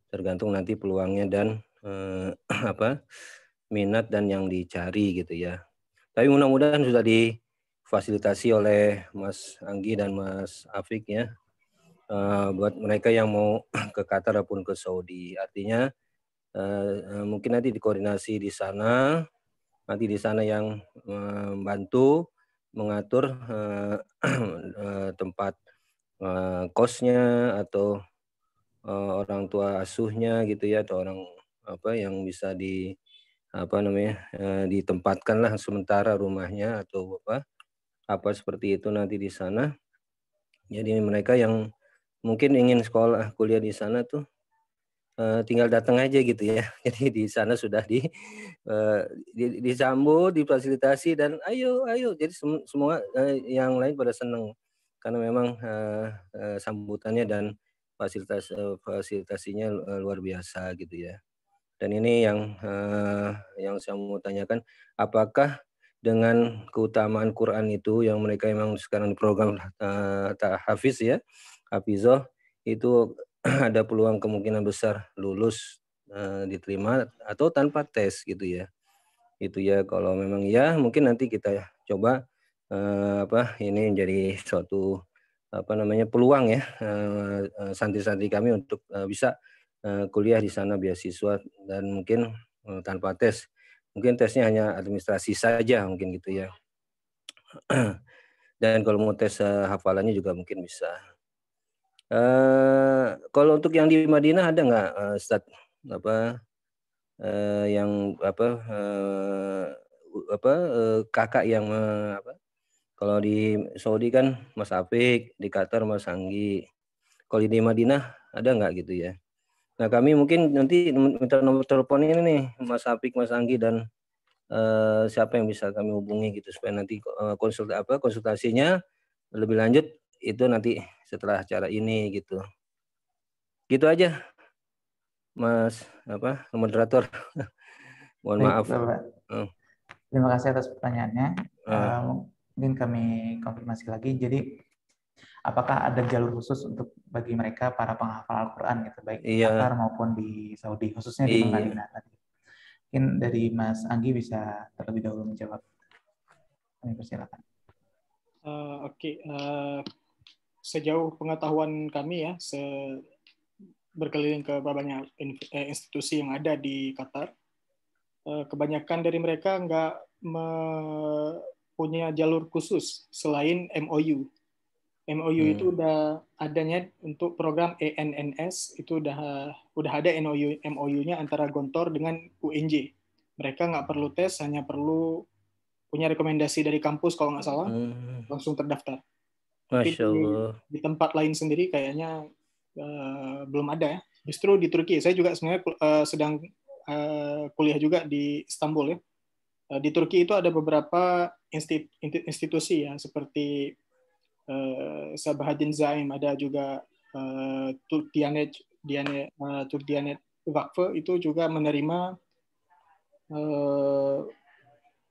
Tergantung nanti peluangnya dan minat dan yang dicari gitu ya. Tapi mudah-mudahan sudah difasilitasi oleh Mas Anggi dan Mas Afik ya. Buat mereka yang mau ke Qatar ataupun ke Saudi. Artinya mungkin nanti dikoordinasi di sana, nanti di sana yang membantu mengatur tempat kosnya atau orang tua asuhnya gitu ya, atau orang yang bisa ditempatkan lah sementara rumahnya atau apa seperti itu nanti di sana. Jadi mereka yang mungkin ingin sekolah kuliah di sana tuh tinggal datang aja gitu ya. Jadi di sana sudah disambut, difasilitasi dan ayo. Jadi semua yang lain pada senang karena memang sambutannya dan fasilitasinya luar biasa gitu ya. Dan ini yang saya mau tanyakan, apakah dengan keutamaan Quran itu yang mereka memang sekarang di program hafiz ya, hafizoh itu ada peluang kemungkinan besar lulus diterima atau tanpa tes gitu ya. Itu ya, kalau memang ya mungkin nanti kita coba ini menjadi suatu peluang ya santri-santri kami untuk bisa kuliah di sana beasiswa dan mungkin tanpa tes. Mungkin tesnya hanya administrasi saja mungkin gitu ya. Dan kalau mau tes hafalannya juga mungkin bisa. Kalau untuk yang di Madinah ada nggak Ustaz kakak yang kalau di Saudi kan Mas Afik, di Qatar Mas Anggi. Kalau di Madinah ada nggak gitu ya? Nah kami mungkin nanti minta nomor telepon ini nih Mas Afik, Mas Anggi dan siapa yang bisa kami hubungi gitu supaya nanti konsultasinya lebih lanjut itu nanti setelah acara ini gitu. Gitu aja, Mas moderator. Mohon maaf. Bapak. Terima kasih atas pertanyaannya. Mungkin kami konfirmasi lagi. Jadi apakah ada jalur khusus untuk bagi mereka para penghafal Al-Quran gitu, baik di Qatar maupun di Saudi, khususnya di Madinah tadi. Mungkin dari Mas Anggi bisa terlebih dahulu menjawab. Kami persilakan. Sejauh pengetahuan kami ya, berkeliling ke banyak institusi yang ada di Qatar, kebanyakan dari mereka nggak punya jalur khusus selain MOU. MOU itu udah adanya untuk program ENNS, itu udah ada MOU-nya antara Gontor dengan UNJ. Mereka nggak perlu tes, hanya perlu punya rekomendasi dari kampus kalau nggak salah, langsung terdaftar. Tapi di tempat lain sendiri kayaknya belum ada ya. Justru di Turki, saya juga sebenarnya sedang kuliah juga di Istanbul ya. Di Turki itu ada beberapa institusi ya, seperti Sabahattin Zaim, ada juga Turdiyanet Vakfı itu juga menerima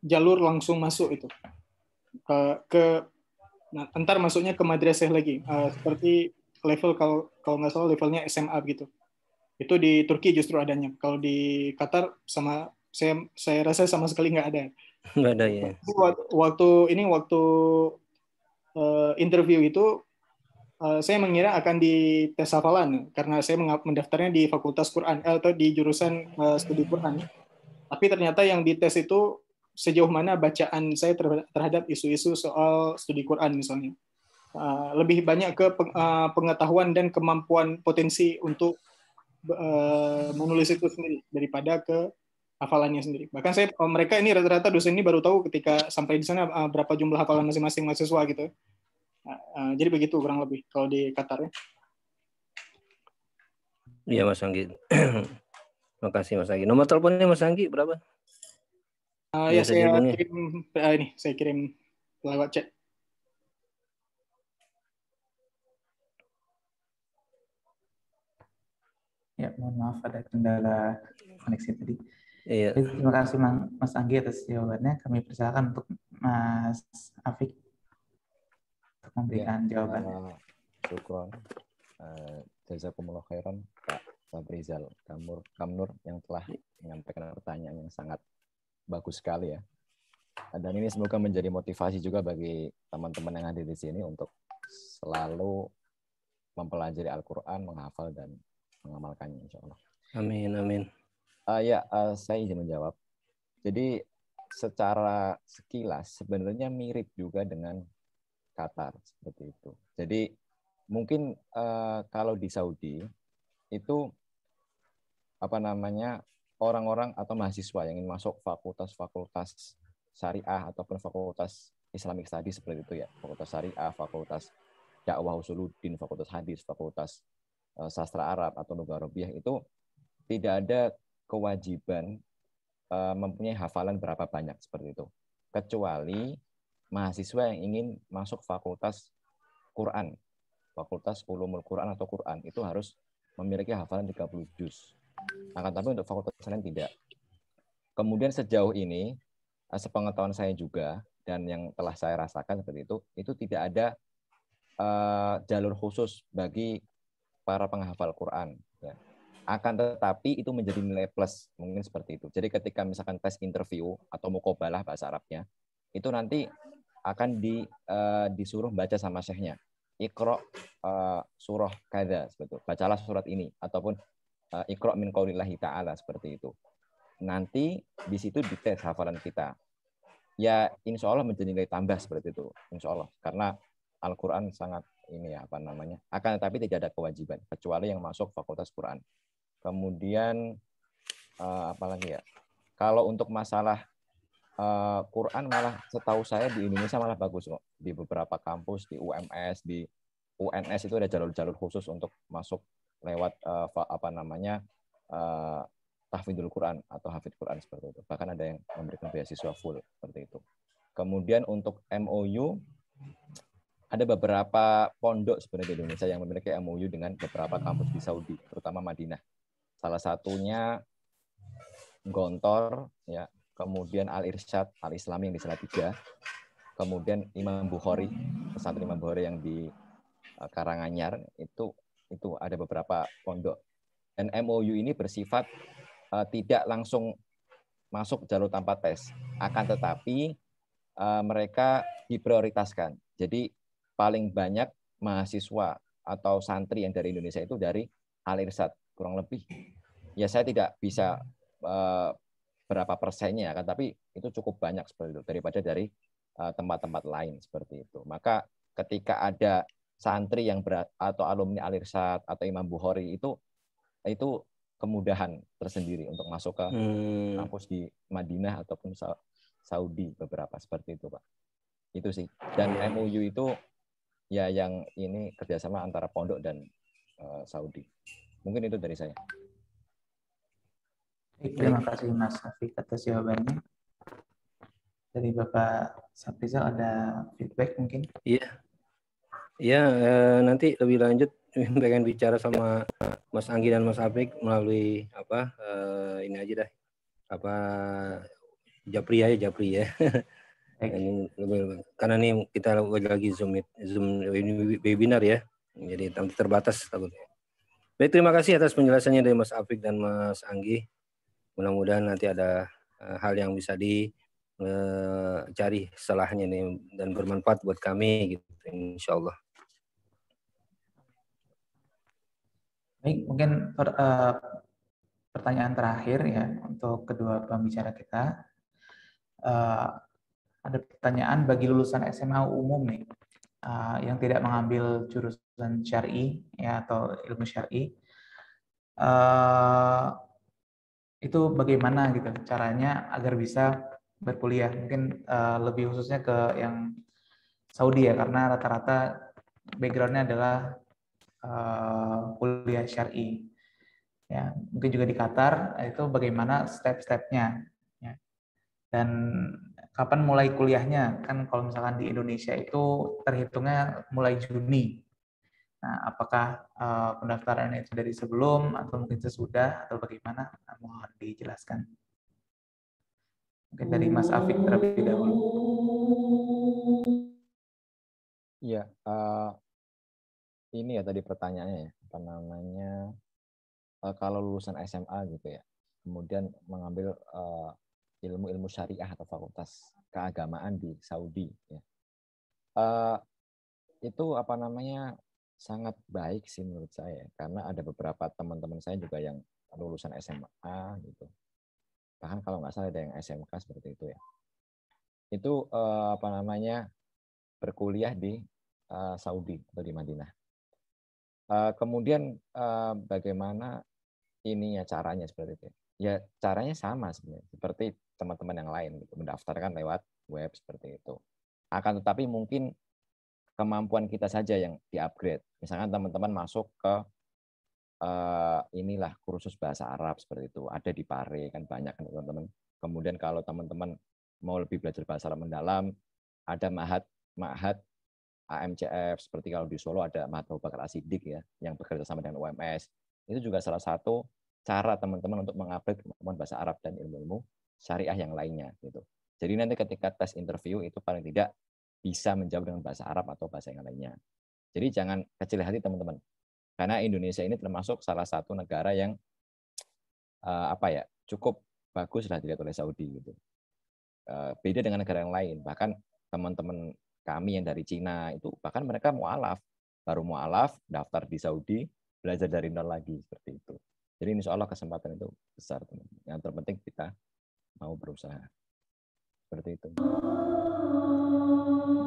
jalur langsung masuk itu antar masuknya ke madrasah lagi, seperti level kalau nggak salah levelnya SMA gitu. Itu di Turki justru adanya. Kalau di Qatar saya rasa sama sekali nggak ada. Nggak ada ya. Waktu interview itu saya mengira akan dites hafalan karena saya mendaftarnya di Fakultas Quran atau di jurusan studi Quran. Tapi ternyata yang dites itu sejauh mana bacaan saya terhadap isu-isu soal studi Quran misalnya. Lebih banyak ke pengetahuan dan kemampuan potensi untuk menulis itu sendiri daripada ke hafalannya sendiri. Bahkan mereka ini rata-rata dosen ini baru tahu ketika sampai di sana berapa jumlah hafalan masing-masing mahasiswa gitu. Jadi begitu kurang lebih kalau di Qatar ya. Iya Mas Anggi. Makasih Mas Anggi. Nomor teleponnya Mas Anggi berapa? Ya Biasa dihubungi. saya kirim lewat chat. Ya, mohon maaf ada kendala koneksi tadi. Iya. Terima kasih Mas Anggi atas jawabannya. Kami persilakan untuk Mas Afik untuk memberikan jawaban. Syukron. Jazakumullah khairan Pak Fabrizal Kamnur yang telah menyampaikan pertanyaan yang sangat bagus sekali ya. Dan ini semoga menjadi motivasi juga bagi teman-teman yang hadir di sini untuk selalu mempelajari Al-Quran, menghafal dan mengamalkannya insya Allah. Amin, amin. Saya izin menjawab. Jadi secara sekilas sebenarnya mirip juga dengan Qatar seperti itu. Jadi mungkin kalau di Saudi itu orang-orang atau mahasiswa yang ingin masuk fakultas-fakultas syariah ataupun fakultas Islamic Studies seperti itu ya, fakultas syariah, fakultas dakwah usuluddin, fakultas hadis, fakultas sastra Arab atau Lugha Arabiah itu tidak ada kewajiban mempunyai hafalan berapa banyak seperti itu. Kecuali mahasiswa yang ingin masuk fakultas Quran, fakultas ulumul Quran atau Quran itu harus memiliki hafalan 30 juz. Akan tapi untuk fakultas lain tidak. Kemudian sejauh ini sepengetahuan saya juga dan yang telah saya rasakan seperti itu tidak ada jalur khusus bagi para penghafal Quran. Ya. Akan tetapi itu menjadi nilai plus, mungkin seperti itu. Jadi ketika misalkan tes interview atau muqabalah bahasa Arabnya, itu nanti akan disuruh baca sama syekhnya. Iqra surah kada, seperti itu. Bacalah surat ini ataupun Iqra min qaulillahi ta'ala seperti itu. Nanti di situ dites hafalan kita. Ya insya Allah menjadi nilai tambah seperti itu, insya Allah. Karena Al-Quran sangat akan tetapi tidak ada kewajiban kecuali yang masuk fakultas Quran. Kemudian apalagi ya, kalau untuk masalah Quran malah setahu saya di Indonesia malah bagus kok. Di beberapa kampus, di UMS, di UNS itu ada jalur-jalur khusus untuk masuk lewat tahfidzul Quran atau hafidz Quran seperti itu. Bahkan ada yang memberikan beasiswa full seperti itu. Kemudian untuk MOU ada beberapa pondok sebenarnya di Indonesia yang memiliki MOU dengan beberapa kampus di Saudi, terutama Madinah. Salah satunya Gontor, ya, kemudian Al-Irsyad, Al-Islami yang di Salatiga, kemudian Imam Bukhari, pesantren Imam Bukhari yang di Karanganyar, itu ada beberapa pondok. Dan MOU ini bersifat tidak langsung masuk jalur tanpa tes, akan tetapi mereka diprioritaskan. Jadi paling banyak mahasiswa atau santri yang dari Indonesia itu dari Al-Irsyad, kurang lebih. Ya saya tidak bisa berapa persennya, kan, tapi itu cukup banyak seperti itu daripada dari tempat-tempat lain seperti itu. Maka ketika ada santri yang atau alumni Al-Irsyad atau Imam Bukhari itu kemudahan tersendiri untuk masuk ke kampus di Madinah ataupun Saudi beberapa seperti itu, Pak. Itu sih. Dan MOU itu ya yang ini kerjasama antara pondok dan Saudi. Mungkin itu dari saya. Terima kasih Mas Afik atas jawabannya. Dari Bapak Saprizal ada feedback mungkin? Iya. Ya, nanti lebih lanjut pengen bicara sama Mas Anggi dan Mas Afik melalui ini aja dah. Japri ya. Ini, karena nih kita lagi Zoom webinar ya. Jadi terbatas takutnya. Baik, terima kasih atas penjelasannya dari Mas Afik dan Mas Anggi. Mudah-mudahan nanti ada hal yang bisa cari salahnya nih dan bermanfaat buat kami gitu, insya Allah. Baik, mungkin pertanyaan terakhir ya untuk kedua pembicara kita. Ada pertanyaan bagi lulusan SMA umum nih yang tidak mengambil jurusan syar'i ya atau ilmu syar'i, itu bagaimana gitu caranya agar bisa berkuliah? Mungkin lebih khususnya ke yang Saudi ya, karena rata-rata backgroundnya adalah kuliah syar'i. Ya, mungkin juga di Qatar itu bagaimana step-stepnya ya. Dan kapan mulai kuliahnya? Kan kalau misalkan di Indonesia itu terhitungnya mulai Juni. Nah, apakah pendaftaran itu dari sebelum atau mungkin sesudah atau bagaimana? Nah, mohon dijelaskan. Mungkin dari Mas Afik terlebih dahulu. Iya, ini ya tadi pertanyaannya ya, apa namanya, kalau lulusan SMA gitu ya, kemudian mengambil ilmu-ilmu syariah atau fakultas keagamaan di Saudi ya. Itu apa namanya sangat baik sih menurut saya, karena ada beberapa teman-teman saya juga yang lulusan SMA gitu, bahkan kalau nggak salah ada yang SMK seperti itu ya. Itu apa namanya berkuliah di Saudi atau di Madinah. Kemudian bagaimana ininya caranya seperti itu? Ya caranya sama sebenarnya seperti teman-teman yang lain gitu, mendaftarkan lewat web seperti itu. Akan tetapi mungkin kemampuan kita saja yang di-upgrade. Misalkan teman-teman masuk ke inilah kursus bahasa Arab seperti itu. Ada di Pare kan banyak kan teman-teman. Kemudian kalau teman-teman mau lebih belajar bahasa Arab mendalam, ada Ma'had AMCF, seperti kalau di Solo ada Ma'had Abu Bakar As-Siddiq ya, yang bekerja sama dengan UMS. Itu juga salah satu cara teman-teman untuk mengupgrade kemampuan bahasa Arab dan ilmu-ilmu syariah yang lainnya gitu. Jadi nanti ketika tes interview itu paling tidak bisa menjawab dengan bahasa Arab atau bahasa yang lainnya. Jadi jangan kecil hati teman-teman. Karena Indonesia ini termasuk salah satu negara yang cukup bagus lah dilihat oleh Saudi gitu. Beda dengan negara yang lain. Bahkan teman-teman kami yang dari Cina itu bahkan mereka baru mualaf, daftar di Saudi, belajar dari nol lagi seperti itu. Jadi insya Allah kesempatan itu besar teman-teman. Yang terpenting kita mau berusaha. Seperti itu.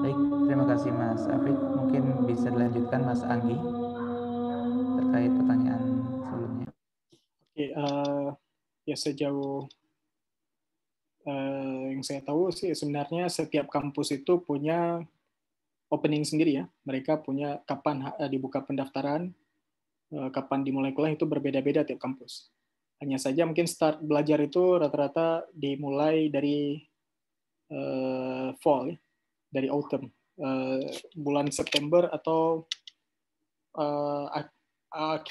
Baik, terima kasih Mas Afik. Mungkin bisa dilanjutkan Mas Anggi terkait pertanyaan sebelumnya. Oke, ya sejauh yang saya tahu sih sebenarnya setiap kampus itu punya opening sendiri ya. Mereka punya kapan dibuka pendaftaran, kapan dimulai kuliah itu berbeda-beda tiap kampus. Hanya saja mungkin start belajar itu rata-rata dimulai dari fall, dari autumn, bulan September atau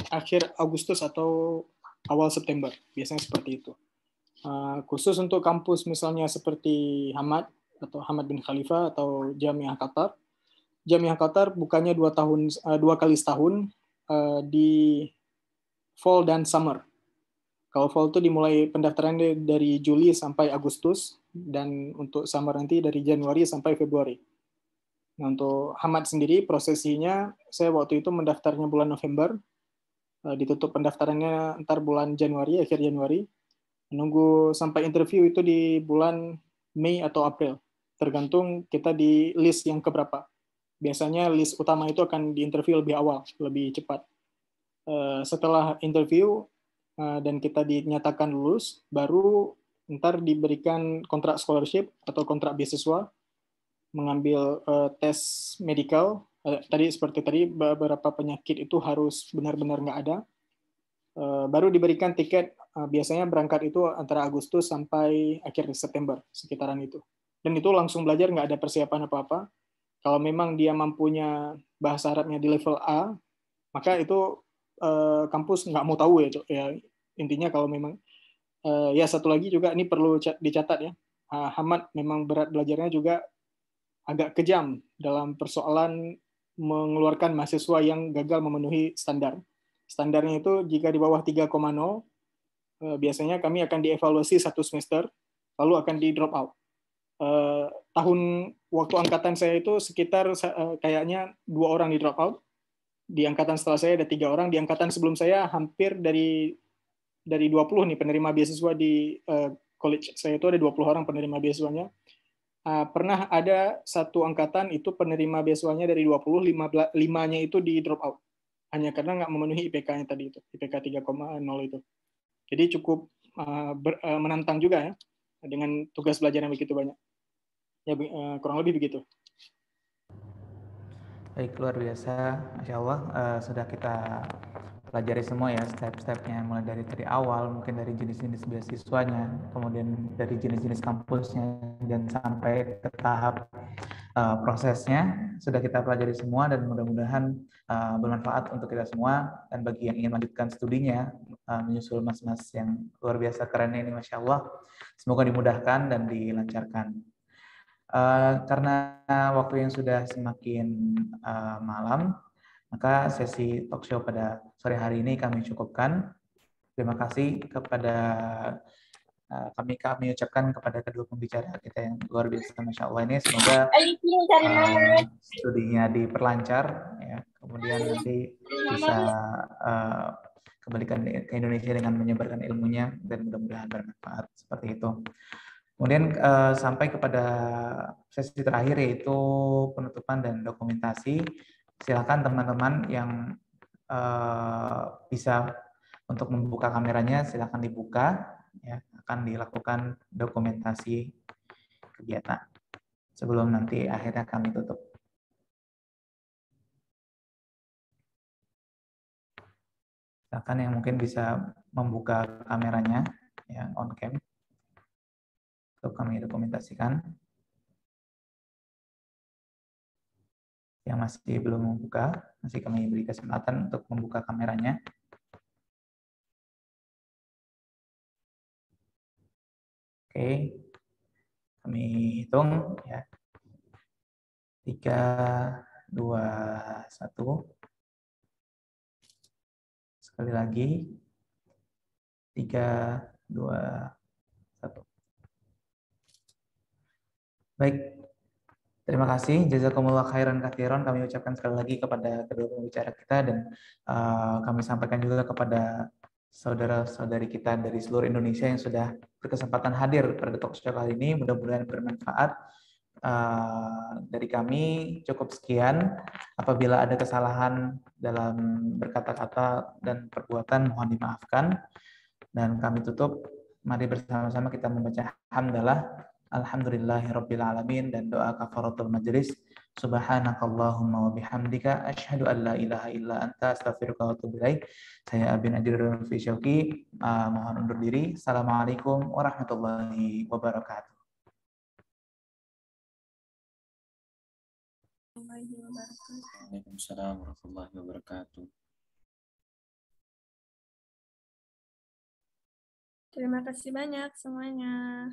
akhir Agustus atau awal September, biasanya seperti itu. Khusus untuk kampus misalnya seperti Hamad atau Hamad bin Khalifa atau Jamiah Qatar. Jamiah Qatar bukannya 2 kali setahun di fall dan summer. Kalau fall itu dimulai pendaftaran dari Juli sampai Agustus, dan untuk summer nanti dari Januari sampai Februari. Nah, untuk Hamad sendiri prosesinya, saya waktu itu mendaftarnya bulan November, ditutup pendaftarannya ntar bulan Januari, akhir Januari. Menunggu sampai interview itu di bulan Mei atau April, tergantung kita di list yang keberapa. Biasanya list utama itu akan diinterview lebih awal, lebih cepat. Setelah interview dan kita dinyatakan lulus, baru ntar diberikan kontrak scholarship atau kontrak beasiswa, mengambil tes medical. Tadi seperti tadi beberapa penyakit itu harus benar-benar nggak ada. Baru diberikan tiket, biasanya berangkat itu antara Agustus sampai akhir September, sekitaran itu. Dan itu langsung belajar, nggak ada persiapan apa-apa. Kalau memang dia mampunya bahasa Arabnya di level A, maka itu kampus nggak mau tahu ya. Intinya kalau memang, ya satu lagi juga ini perlu dicatat ya, Hamad memang berat belajarnya juga agak kejam dalam persoalan mengeluarkan mahasiswa yang gagal memenuhi standar. Standarnya itu jika di bawah 3,0, biasanya kami akan dievaluasi 1 semester, lalu akan di drop out. tahun waktu angkatan saya itu sekitar kayaknya 2 orang di drop out. Di angkatan setelah saya ada 3 orang. Di angkatan sebelum saya hampir dari 20 nih penerima beasiswa di college saya itu ada 20 orang penerima beasiswanya. Pernah ada satu angkatan itu penerima beasiswanya dari 20, 5-nya itu di drop out. Hanya karena nggak memenuhi IPK-nya tadi itu, IPK 3,0 itu. Jadi cukup menantang juga ya, dengan tugas belajar yang begitu banyak. Ya, kurang lebih begitu. Baik, luar biasa, Masya Allah. Sudah kita pelajari semua ya step-stepnya, mulai dari awal, mungkin dari jenis-jenis beasiswanya, kemudian dari jenis-jenis kampusnya, dan sampai ke tahap prosesnya sudah kita pelajari semua, dan mudah-mudahan bermanfaat untuk kita semua. Dan bagi yang ingin melanjutkan studinya, menyusul mas-mas yang luar biasa keren ini, Masya Allah, semoga dimudahkan dan dilancarkan. Karena waktu yang sudah semakin malam, maka sesi talk show pada sore hari ini kami cukupkan. Terima kasih kepada kami ucapkan kepada kedua pembicara kita yang luar biasa, Masya Allah ini. Semoga studinya diperlancar, ya. Kemudian nanti bisa kembalikan ke Indonesia dengan menyebarkan ilmunya, dan mudah-mudahan bermanfaat seperti itu. Kemudian sampai kepada sesi terakhir, yaitu penutupan dan dokumentasi. Silakan teman-teman yang bisa untuk membuka kameranya, silakan dibuka. Ya, akan dilakukan dokumentasi kegiatan sebelum nanti akhirnya kami tutup. Silakan yang mungkin bisa membuka kameranya, ya, on cam, untuk kami dokumentasikan. Yang masih belum membuka, masih kami beri kesempatan untuk membuka kameranya. Oke, kami hitung ya. 3, 2, 1. Sekali lagi. 3, 2, 1. Baik. Terima kasih, jazakumullah khairan katsiran. Kami ucapkan sekali lagi kepada kedua pembicara kita, dan kami sampaikan juga kepada saudara-saudari kita dari seluruh Indonesia yang sudah berkesempatan hadir pada talk show kali ini. Mudah-mudahan bermanfaat. Dari kami cukup sekian. Apabila ada kesalahan dalam berkata-kata dan perbuatan, mohon dimaafkan. Dan kami tutup. Mari bersama-sama kita membaca hamdalah. Alhamdulillahirabbil alamin, dan doa kafaratul majelis. Subhanakallahumma wa bihamdika asyhadu an la ilaha illa anta astaghfiruka wa atubu ilaik. Saya Abin Ajrun fi Syauqi, mohon undur diri. Assalamualaikum warahmatullahi wabarakatuh. Waalaikumsalam warahmatullahi wabarakatuh. Terima kasih banyak semuanya.